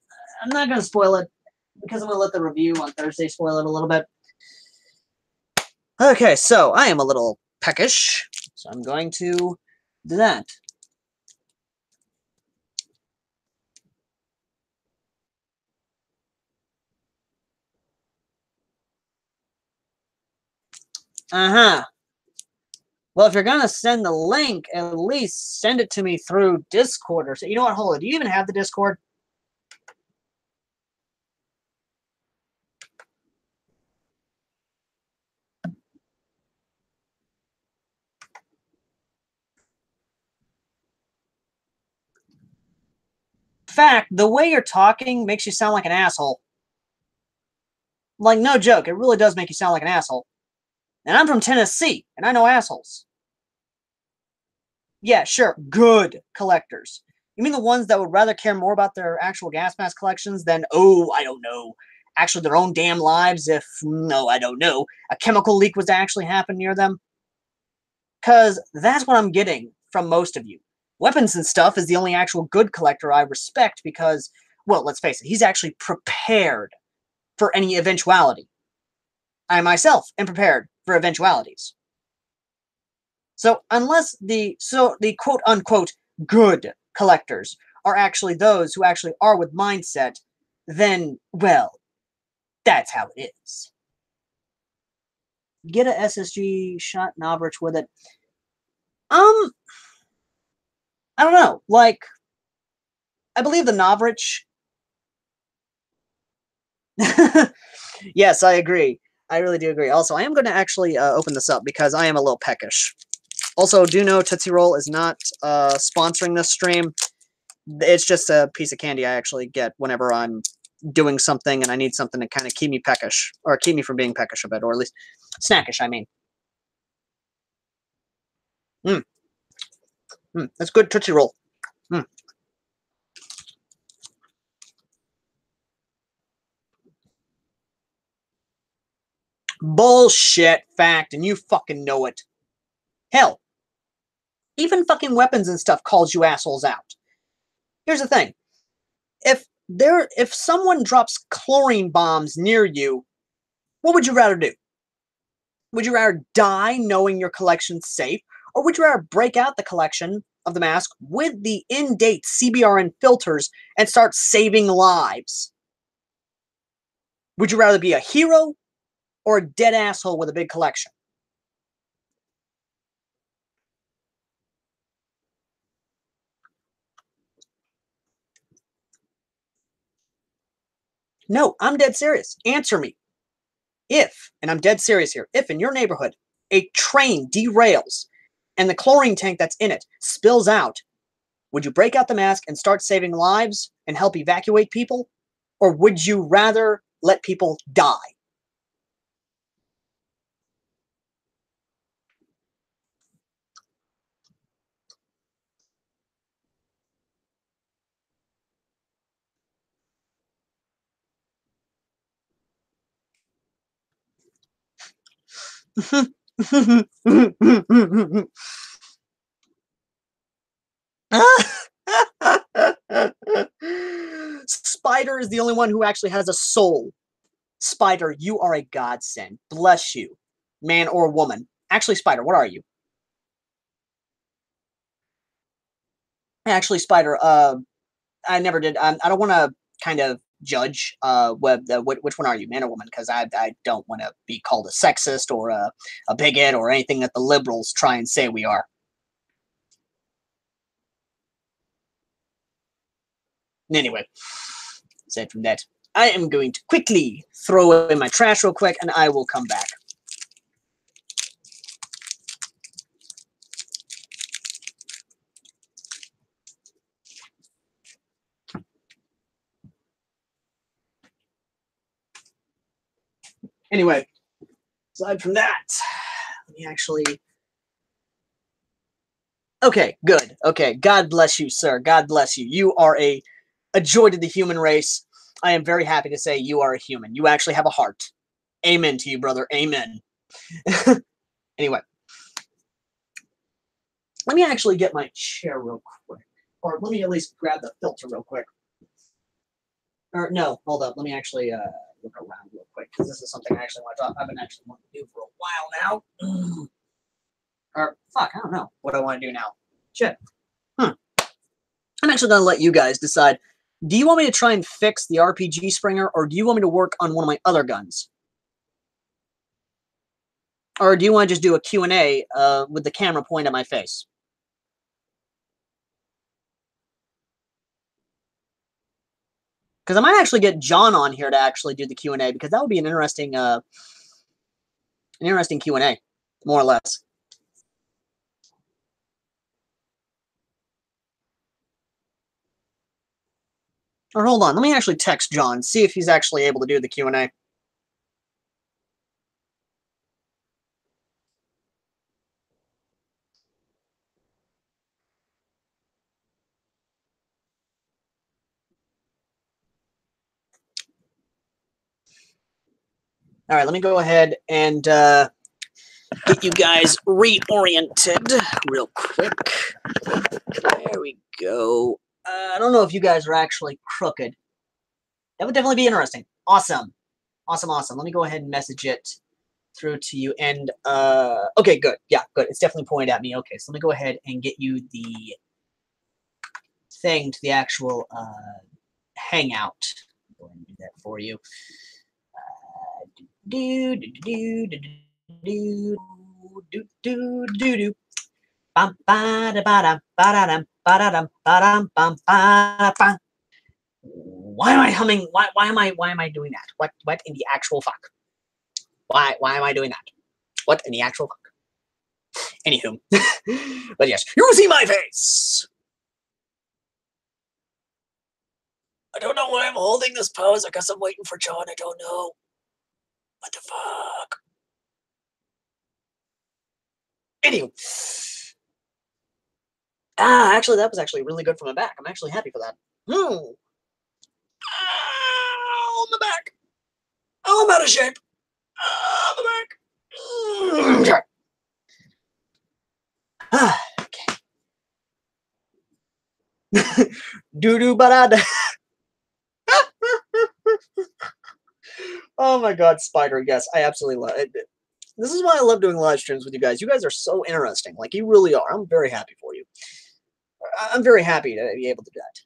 I'm not going to spoil it, because I'm going to let the review on Thursday spoil it a little bit. Okay, so I am a little peckish, so I'm going to do that. Uh-huh. Well, if you're going to send the link, at least send it to me through Discord. Or so. You know what? Hold on. Do you even have the Discord? Fact, the way you're talking makes you sound like an asshole. Like, no joke, it really does make you sound like an asshole. And I'm from Tennessee, and I know assholes. Yeah, sure, good collectors. You mean the ones that would rather care more about their actual gas mask collections than, oh, I don't know, actually their own damn lives if, no, I don't know, a chemical leak was to actually happen near them? Because that's what I'm getting from most of you. Weapons and stuff is the only actual good collector I respect because, well, let's face it, he's actually prepared for any eventuality. I myself am prepared for eventualities. So unless the quote unquote good collectors are actually those who actually are with mindset, then well, that's how it is. Get a SSG shot Novrich with it. I don't know. Like, I believe the Novrich. Yes, I agree. I really do agree. Also, I am going to actually open this up because I am a little peckish. Also, do know Tootsie Roll is not sponsoring this stream. It's just a piece of candy I actually get whenever I'm doing something and I need something to kind of keep me peckish, or keep me from being peckish a bit, or at least snackish, I mean. That's good Tootsie Roll. Bullshit fact, and you fucking know it. Hell, even fucking weapons and stuff calls you assholes out. Here's the thing. If someone drops chlorine bombs near you, what would you rather do? Would you rather die knowing your collection's safe, or would you rather break out the collection of the mask with the in-date CBRN filters and start saving lives? Would you rather be a hero or a dead asshole with a big collection? No, I'm dead serious. Answer me. If, and I'm dead serious here, if in your neighborhood a train derails and the chlorine tank that's in it spills out, would you break out the mask and start saving lives and help evacuate people? Or would you rather let people die? Spider is the only one who actually has a soul. Spider, you are a godsend. Bless you, man or woman. Actually, Spider, what are you? Actually, Spider, I never did. I don't want to kind of judge which one are you, man or woman, because I don't want to be called a sexist or a bigot or anything that the liberals try and say we are. Anyway, aside from that, I am going to quickly throw away my trash real quick, and I will come back. Anyway, aside from that, let me actually... Okay, good. Okay, God bless you, sir. God bless you. You are a joy to the human race. I am very happy to say you are a human. You actually have a heart. Amen to you, brother. Amen. Anyway, let me actually get my chair real quick. Or let me at least grab the filter real quick. Or no, hold up. Let me actually look around real quick, because this is something I actually want to talk. I've been actually wanting to do for a while now. Or fuck, I don't know what I want to do now. Shit. I'm actually going to let you guys decide. Do you want me to try and fix the RPG Springer, or do you want me to work on one of my other guns? Or do you want to just do a Q&A with the camera point at my face? Because I might actually get John on here to actually do the Q&A, because that would be an interesting Q&A, more or less. Or hold on, let me actually text John, see if he's actually able to do the Q&A. All right, let me go ahead and get you guys reoriented real quick. There we go. I don't know if you guys are actually crooked. That would definitely be interesting. Awesome. Awesome, awesome. Let me go ahead and message it through to you. And, okay, good. Yeah, good. It's definitely pointed at me. Okay, so let me go ahead and get you the thing to the actual hangout. Go ahead and do that for you. Do do do do do do do do do. Bum ba da ba dum ba da dum ba da dum ba dum bum ba da. Why am I humming? Why am I doing that? What in the actual fuck? Why am I doing that? What in the actual fuck? Anywho, but yes, you will see my face. I don't know why I'm holding this pose. I guess I'm waiting for John. I don't know. What the fuck? Anywho. Actually, that was actually really good from the back. I'm actually happy for that. Ow, my back. Oh, I'm out of shape. My back. Okay. Doo-doo ba-da-da. Oh my god, Spider, yes, I absolutely love it. This is why I love doing live streams with you guys. You guys are so interesting. Like, you really are. I'm very happy for you. I'm very happy to be able to do that.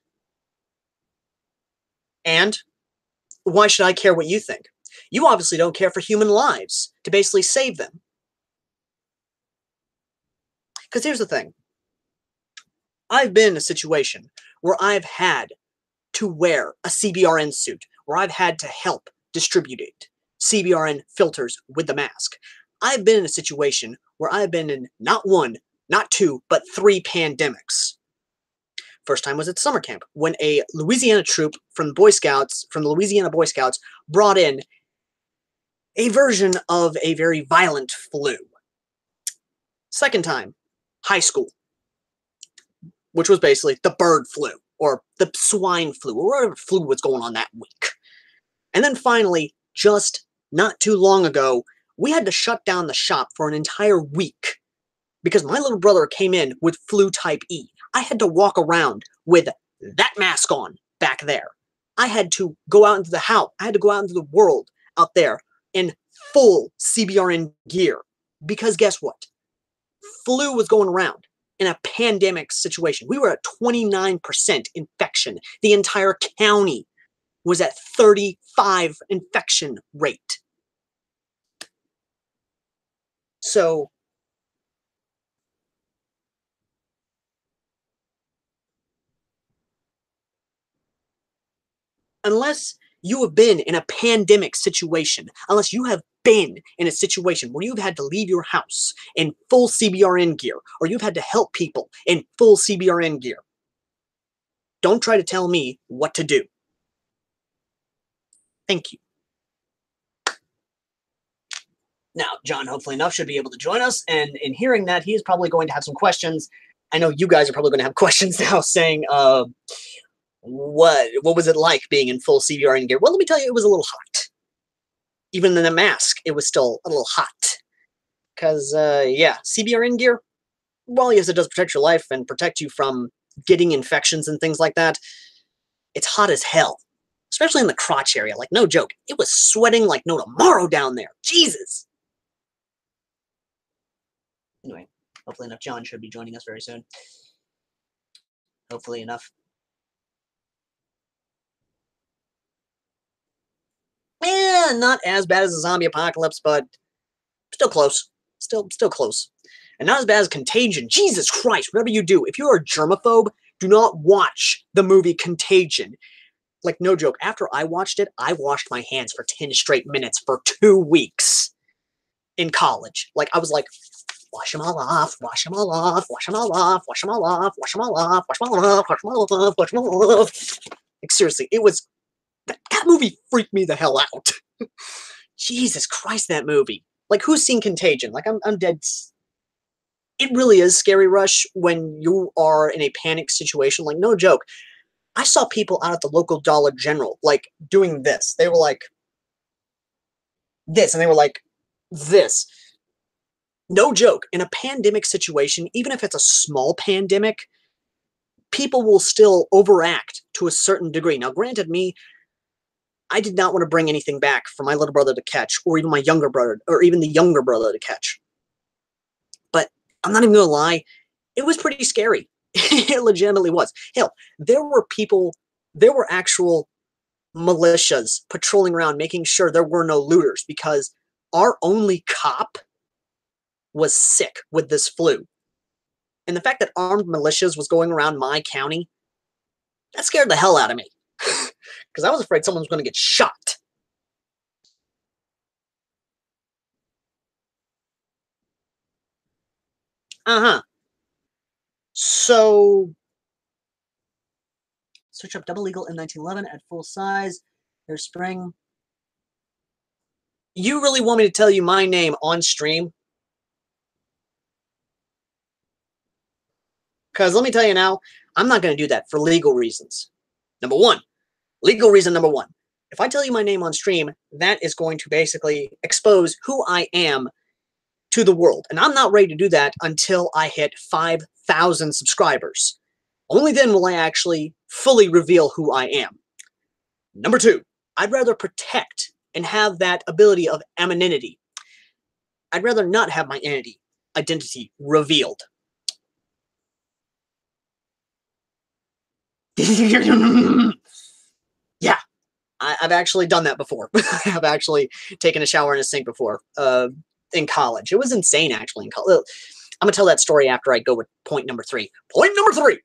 And why should I care what you think? You obviously don't care for human lives, to basically save them. Because here's the thing. I've been in a situation where I've had to wear a CBRN suit, where I've had to help distribute it, CBRN filters with the mask. I've been in a situation where I've been in not one, not two, but 3 pandemics. First time was at summer camp, when a Louisiana troop from the Boy Scouts, from the Louisiana Boy Scouts, brought in a version of a very violent flu. Second time, high school, which was basically the bird flu, or the swine flu, or whatever flu was going on that week. And then finally, just not too long ago, we had to shut down the shop for an entire week because my little brother came in with flu type E. I had to walk around with that mask on back there. I had to go out into the house. I had to go out into the world out there in full CBRN gear because guess what? Flu was going around in a pandemic situation. We were at 29% infection. The entire county was at 35 infection rate. So unless you have been in a pandemic situation, unless you have been in a situation where you've had to leave your house in full CBRN gear, or you've had to help people in full CBRN gear, don't try to tell me what to do. Thank you. Now, John, hopefully enough, should be able to join us, and in hearing that, he is probably going to have some questions. I know you guys are probably going to have questions now saying, what was it like being in full CBRN gear? Well, let me tell you, it was a little hot. Even in a mask, it was still a little hot. Because, yeah, CBRN gear, well, yes, it does protect your life and protect you from getting infections and things like that. It's hot as hell. Especially in the crotch area. Like, no joke. It was sweating like no tomorrow down there. Jesus! Anyway, hopefully enough. John should be joining us very soon. Hopefully enough. Yeah, not as bad as a zombie apocalypse, but still close. Still close. And not as bad as Contagion. Jesus Christ, whatever you do, if you're a germaphobe, do not watch the movie Contagion. Like, no joke, after I watched it, I washed my hands for 10 straight minutes for 2 weeks in college. Like, I was like, wash them all off, wash them all off, wash them all off, wash them all off, wash them all off, wash them all off, wash them all off, wash them all off. Like, seriously, it was... That movie freaked me the hell out. Jesus Christ, that movie. Like, who's seen Contagion? Like, I'm dead... It really is Scary Rush when you are in a panic situation. Like, no joke. I saw people out at the local Dollar General, like, doing this. They were like... this, and they were like, this. No joke. In a pandemic situation, even if it's a small pandemic, people will still overact to a certain degree. Now, granted, I did not want to bring anything back for my little brother to catch, or even my younger brother, or even the younger brother to catch. But I'm not even going to lie, it was pretty scary. It legitimately was. Hell, there were actual militias patrolling around making sure there were no looters because our only cop was sick with this flu. And the fact that armed militias was going around my county, that scared the hell out of me. Because I was afraid someone was going to get shot. Uh-huh. So, switch up double legal in 1911 at full size. There's spring. You really want me to tell you my name on stream? Because let me tell you now, I'm not going to do that for legal reasons. Number one, legal reason number one. If I tell you my name on stream, that is going to basically expose who I am to the world. And I'm not ready to do that until I hit 5,000 subscribers. Only then will I actually fully reveal who I am. Number two, I'd rather protect and have that ability of anonymity. I'd rather not have my identity revealed. Yeah, I've actually done that before. I've actually taken a shower in a sink before in college. It was insane, actually, in college. I'm going to tell that story after I go with point number three. Point number three.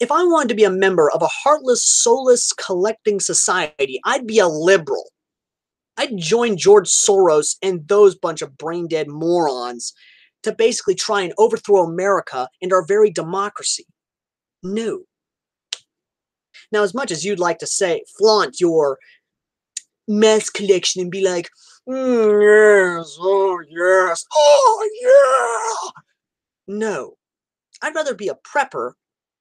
If I wanted to be a member of a heartless, soulless collecting society, I'd be a liberal. I'd join George Soros and those bunch of brain-dead morons to basically try and overthrow America and our very democracy. No. Now, as much as you'd like to say, flaunt your mass collection and be like, yes, oh yeah. No. I'd rather be a prepper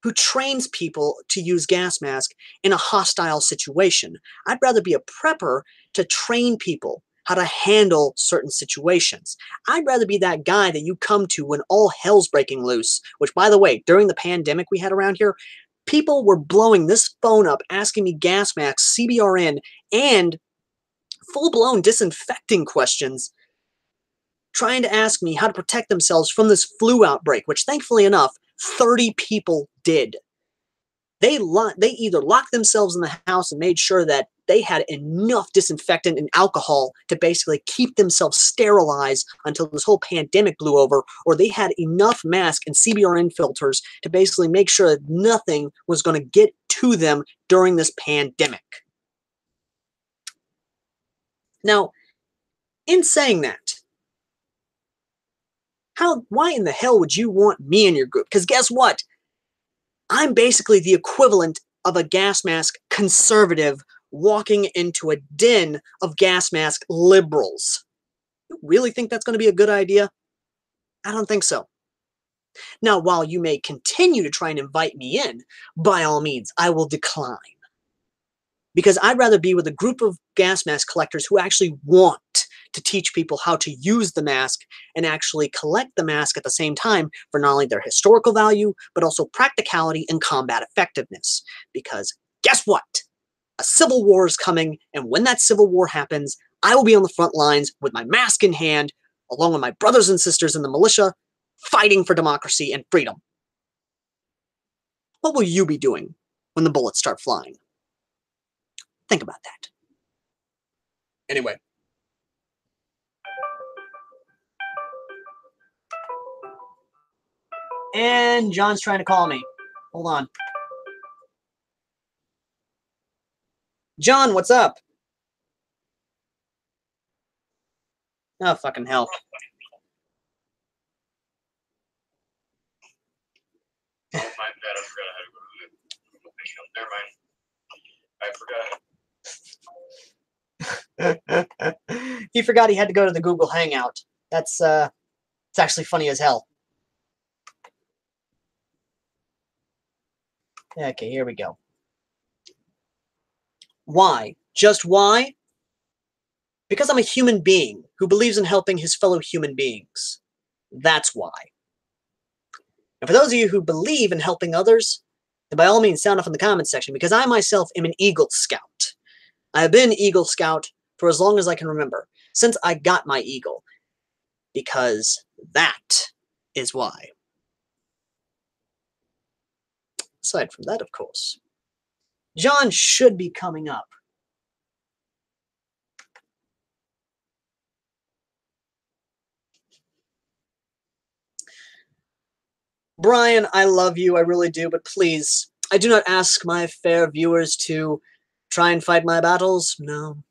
who trains people to use gas mask in a hostile situation. I'd rather be a prepper to train people how to handle certain situations. I'd rather be that guy that you come to when all hell's breaking loose, which, by the way, during the pandemic we had around here, people were blowing this phone up, asking me gas masks, CBRN, and full-blown disinfecting questions, trying to ask me how to protect themselves from this flu outbreak, which thankfully enough, 30 people did. They either locked themselves in the house and made sure that they had enough disinfectant and alcohol to basically keep themselves sterilized until this whole pandemic blew over, or they had enough mask and CBRN filters to basically make sure that nothing was going to get to them during this pandemic. Now, in saying that, why in the hell would you want me in your group? Because guess what? I'm basically the equivalent of a gas mask conservative walking into a den of gas mask liberals. You really think that's going to be a good idea? I don't think so. Now, while you may continue to try and invite me in, by all means, I will decline. Because I'd rather be with a group of gas mask collectors who actually want to teach people how to use the mask and actually collect the mask at the same time for not only their historical value, but also practicality and combat effectiveness. Because guess what? A civil war is coming, and when that civil war happens, I will be on the front lines with my mask in hand, along with my brothers and sisters in the militia, fighting for democracy and freedom. What will you be doing when the bullets start flying? Think about that. Anyway. And John's trying to call me. Hold on. John, what's up? Oh, fucking hell. Oh, my bad. I forgot how to go to Google. Never mind. I forgot. He forgot he had to go to the Google Hangout. It's actually funny as hell. Okay, here we go. Why? Just why? Because I'm a human being who believes in helping his fellow human beings. That's why. And for those of you who believe in helping others, then by all means sound off in the comments section, because I myself am an Eagle Scout. I have been Eagle Scout for as long as I can remember, since I got my Eagle. Because that is why. Aside from that, of course, John should be coming up. Brian, I love you, I really do, but please, I do not ask my fair viewers to try and fight my battles. No.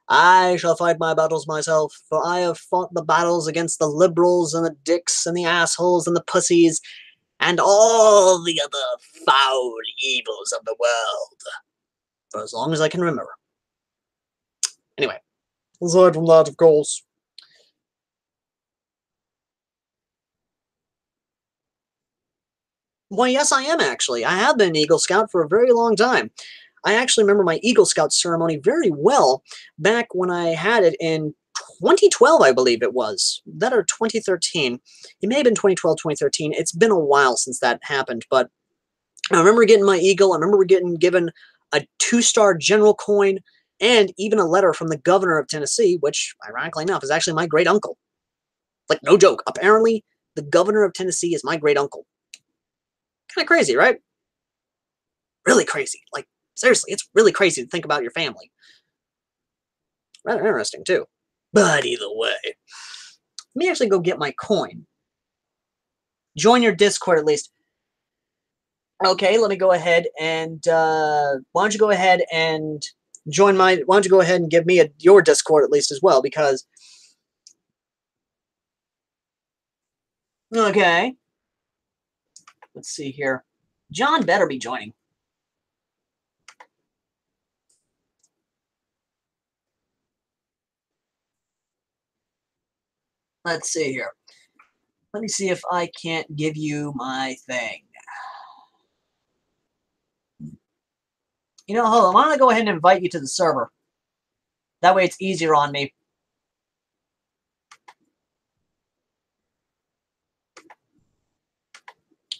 I shall fight my battles myself, for I have fought the battles against the liberals and the dicks and the assholes and the pussies and all the other foul evils of the world for as long as I can remember. Anyway, aside from that, of course. Well, yes, I am actually. I have been an Eagle Scout for a very long time. I actually remember my Eagle Scout ceremony very well back when I had it in 2012, I believe it was. That or 2013. It may have been 2012, 2013. It's been a while since that happened, but I remember getting my Eagle. I remember getting given a 2-star general coin and even a letter from the governor of Tennessee, which, ironically enough, is actually my great uncle. Like, no joke. Apparently, the governor of Tennessee is my great uncle. Kind of crazy, right? Really crazy. Like, seriously, it's really crazy to think about your family. Rather interesting, too. But either way, let me actually go get my coin. Join your Discord, at least. Okay, let me go ahead and, why don't you go ahead and join my, why don't you go ahead and give me your Discord, at least, as well, because, okay, let's see here. John better be joining. Let's see here. Let me see if I can't give you my thing. You know, hold on. Why don't I go ahead and invite you to the server? That way it's easier on me.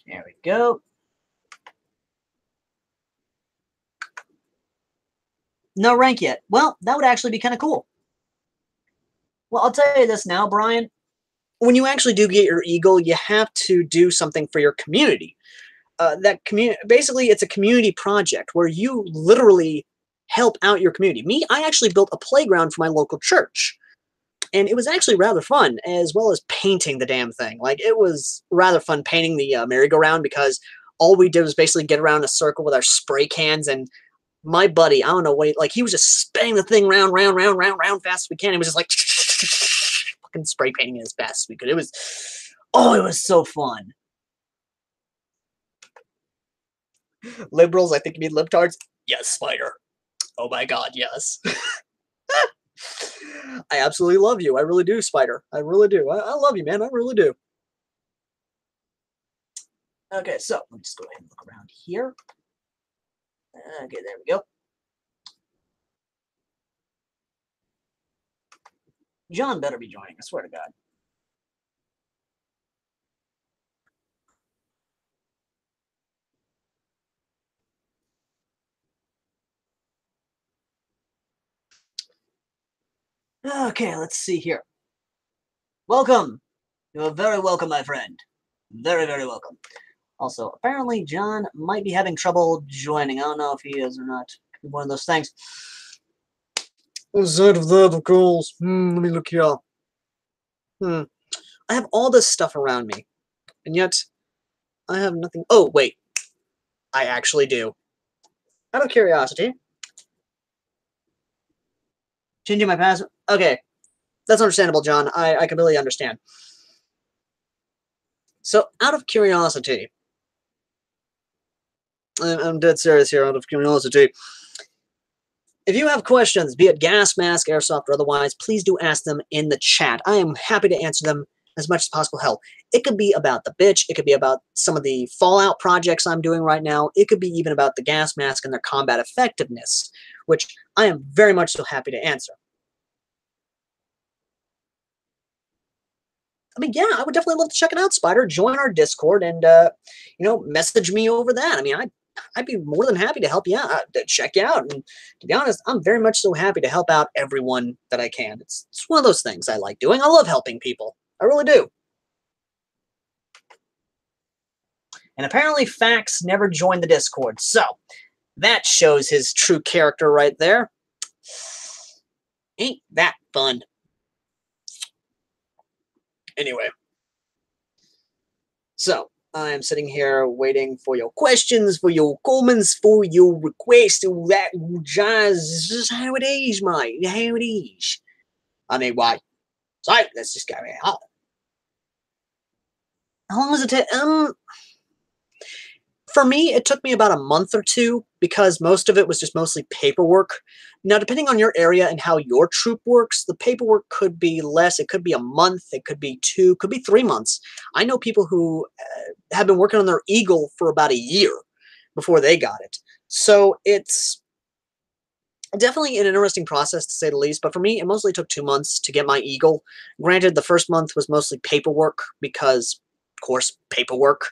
There we go. No rank yet. Well, that would actually be kind of cool. Well, I'll tell you this now, Brian. When you actually do get your Eagle, you have to do something for your community. That community, basically, it's a community project where you literally help out your community. Me, I actually built a playground for my local church, and it was actually rather fun, as well as painting the damn thing. Like, it was rather fun painting the merry-go-round, because all we did was basically get around a circle with our spray cans, and my buddy, I don't know what, like, he was just spinning the thing round, fast as we can. It was just like fucking spray painting as fast as we could. It was, oh, it was so fun. Liberals, I think you mean libtards. Yes, Spider. Oh my god, yes. I absolutely love you. I really do, Spider. I really do. I love you, man. I really do. Okay, so let me just go ahead and look around here. Okay, there we go. John better be joining, I swear to God. Okay, let's see here. Welcome. You're very welcome, my friend. Very, very welcome. Also, apparently John might be having trouble joining. I don't know if he is or not. Could be one of those things. Aside of that, of course. Let me look here. I have all this stuff around me, and yet I have nothing. Oh, wait. I actually do. Out of curiosity. Changing my password? Okay. That's understandable, John. I completely understand. So, out of curiosity, I'm dead serious here, out of curiosity. If you have questions, be it gas mask, airsoft, or otherwise, please do ask them in the chat. I am happy to answer them as much as possible. Hell, it could be about the bitch. It could be about some of the Fallout projects I'm doing right now. It could be even about the gas mask and their combat effectiveness, which I am very much so happy to answer. I mean, yeah, I would definitely love to check it out, Spider. Join our Discord and, you know, message me over that. I mean, I'd be more than happy to help you out, to check you out. And to be honest, I'm very much so happy to help out everyone that I can. It's one of those things I like doing. I love helping people. I really do. And apparently Fax never joined the Discord. So that shows his true character right there. Ain't that fun? Anyway. So I'm sitting here waiting for your questions, for your comments, for your requests, all that jazz. This is how it is, mate. How it is. Anyway, so let's just go out. How long does it take? For me, it took me about a month or two because most of it was just mostly paperwork. Now, depending on your area and how your troop works, the paperwork could be less. It could be a month. It could be 2, could be 3 months. I know people who have been working on their Eagle for about a year before they got it. So it's definitely an interesting process, to say the least. But for me, it mostly took 2 months to get my Eagle. Granted, the first month was mostly paperwork because, of course, paperwork.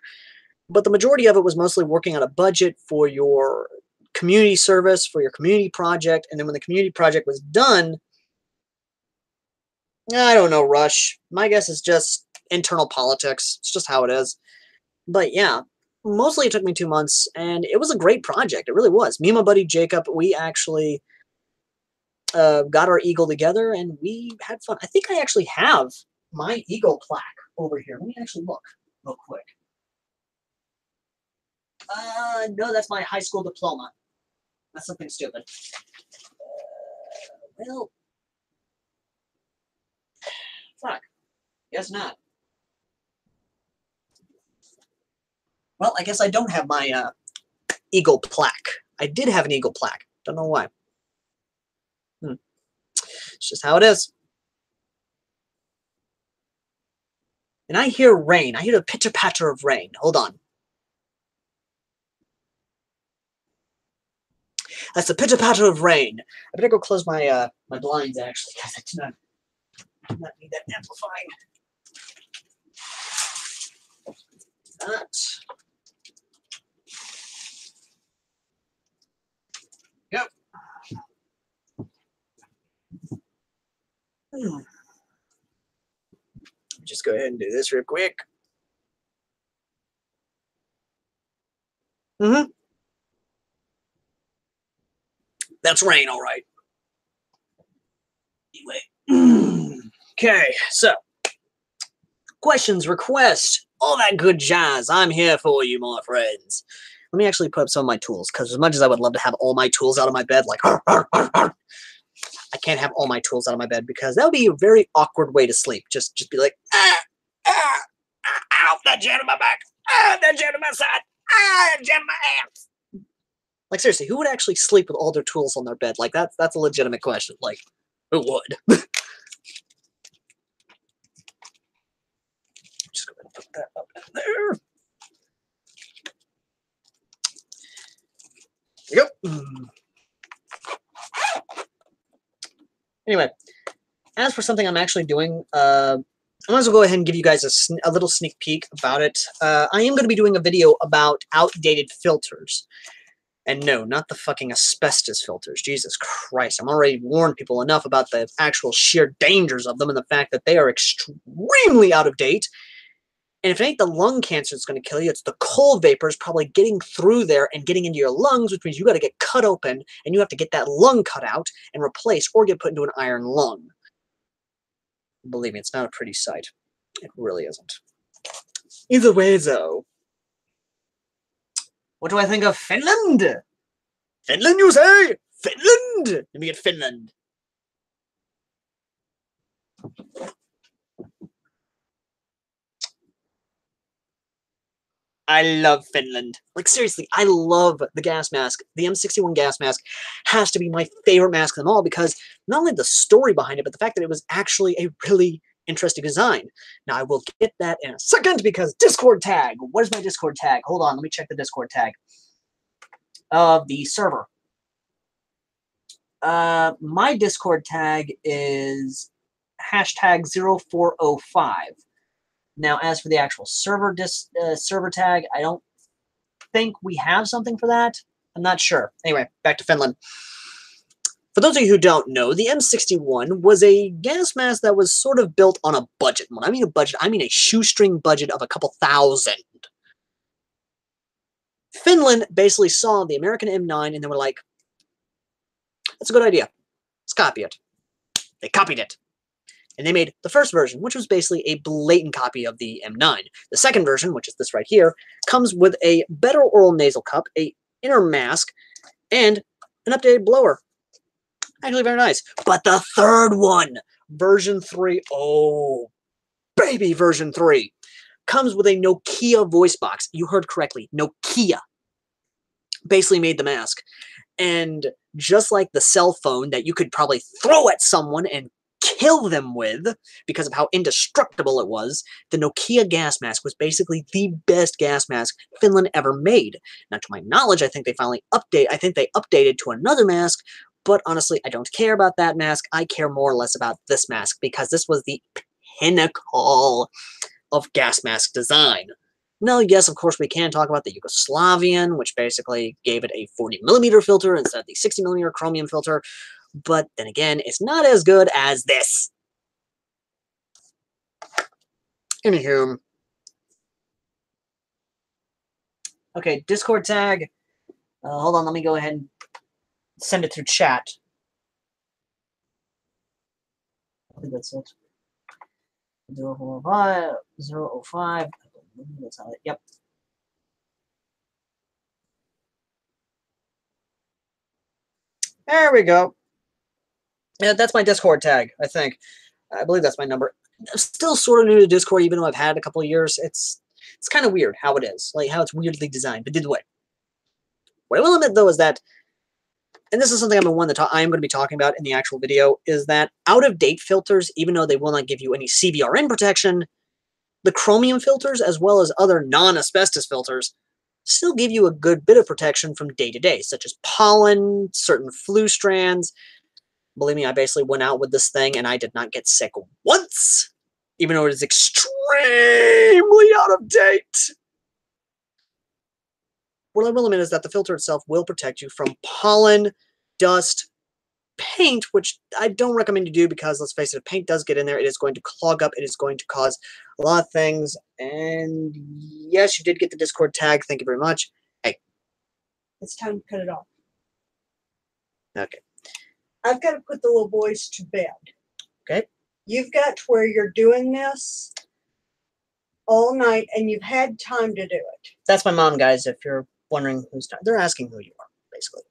But the majority of it was mostly working on a budget for your community service, for your community project. And then when the community project was done, I don't know, Rush. My guess is just internal politics. It's just how it is. But yeah, mostly it took me 2 months, and it was a great project. It really was. Me and my buddy Jacob, we actually got our Eagle together, and we had fun. I think I actually have my Eagle plaque over here. Let me actually look real quick. No, that's my high school diploma. That's something stupid. Well, fuck. Guess not. Well, I guess I don't have my Eagle plaque. I did have an Eagle plaque. Don't know why. It's just how it is. And I hear rain. I hear the pitter-patter of rain. Hold on. That's the pitter-patter of rain. I better go close my my blinds, actually, because I do not need that amplifying. That. Yep. Just go ahead and do this real quick. That's rain, all right. Anyway. Okay, so questions, requests, all that good jazz. I'm here for you, my friends. Let me actually put up some of my tools, because as much as I would love to have all my tools out of my bed, like, I can't have all my tools out of my bed, because that would be a very awkward way to sleep. Just be like, ow, that jammed in my back, that jammed in my side, that jammed in my ass. Like, seriously, who would actually sleep with all their tools on their bed? Like, that's a legitimate question. Like, who would? Just go ahead and put that up there. There you go. Anyway, as for something I'm actually doing, I might as well go ahead and give you guys a little sneak peek about it. I am going to be doing a video about outdated filters. And no, not the fucking asbestos filters. Jesus Christ, I'm already warned people enough about the actual sheer dangers of them and the fact that they are extremely out of date. And if it ain't the lung cancer that's going to kill you, it's the coal vapors probably getting through there and getting into your lungs, which means you got to get cut open, and you have to get that lung cut out and replaced or get put into an iron lung. Believe me, it's not a pretty sight. It really isn't. Either way, though. What do I think of Finland? Finland, you say? Finland! Let me get Finland. I love Finland. Like, seriously, I love the gas mask. The M61 gas mask has to be my favorite mask of them all because not only the story behind it, but the fact that it was actually a really interesting design. Now, I will get that in a second because Discord tag. Where's my Discord tag? Hold on, let me check the Discord tag of the server. My Discord tag is #0405. Now, as for the actual server tag, I don't think we have something for that. I'm not sure. Anyway, back to Finland. For those of you who don't know, the M61 was a gas mask that was sort of built on a budget. When I mean a budget, I mean a shoestring budget of a couple thousand. Finland basically saw the American M9 and they were like, that's a good idea. Let's copy it. They copied it. And they made the first version, which was basically a blatant copy of the M9. The second version, which is this right here, comes with a better oral nasal cup, a inner mask, and an updated blower. Actually very nice. But the third one, version 3, oh, baby version 3, comes with a Nokia voice box. You heard correctly, Nokia. Basically made the mask. And just like the cell phone that you could probably throw at someone and kill them with because of how indestructible it was, the Nokia gas mask was basically the best gas mask Finland ever made. Now, to my knowledge, I think they updated to another mask, but honestly, I don't care about that mask. I care more or less about this mask because this was the pinnacle of gas mask design. Now, yes, of course, we can talk about the Yugoslavian, which basically gave it a 40mm filter instead of the 60mm chromium filter. But then again, it's not as good as this. Anywho. Okay, Discord tag. Hold on, let me go ahead and send it through chat. I think that's it. 005, 005. That's how it, yep. There we go. Yeah, that's my Discord tag, I think. I believe that's my number. I'm still sort of new to Discord, even though I've had it a couple of years. It's kind of weird how it is, like how it's weirdly designed, but either way. What I will admit, though, is that, and this is something I'm going to be talking about in the actual video, is that out-of-date filters, even though they will not give you any CVRN protection, the chromium filters, as well as other non-asbestos filters, still give you a good bit of protection from day to day, such as pollen, certain flu strands. Believe me, I basically went out with this thing and I did not get sick once, even though it is extremely out of date. What I will admit is that the filter itself will protect you from pollen, dust, paint, which I don't recommend you do because, let's face it, if paint does get in there, it is going to clog up, it is going to cause a lot of things, and yes, you did get the Discord tag, thank you very much. Hey. It's time to cut it off. Okay. I've got to put the little boys to bed. Okay. You've got to where you're doing this all night, and you've had time to do it. That's my mom, guys, if you're wondering who's talking. They're asking who you are, basically.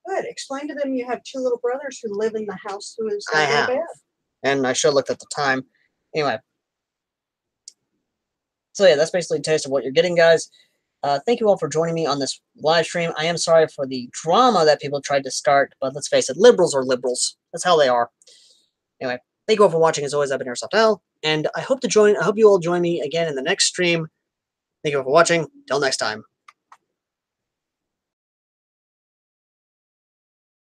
Good. Explain to them you have 2 little brothers who live in the house who is I in have. bed. And I should have looked at the time. Anyway. So yeah, that's basically a taste of what you're getting, guys. Thank you all for joining me on this live stream. I am sorry for the drama that people tried to start, but let's face it, liberals are liberals. That's how they are. Anyway, thank you all for watching. As always, I've been Airsoft L, and I hope you all join me again in the next stream. Thank you all for watching. Till next time.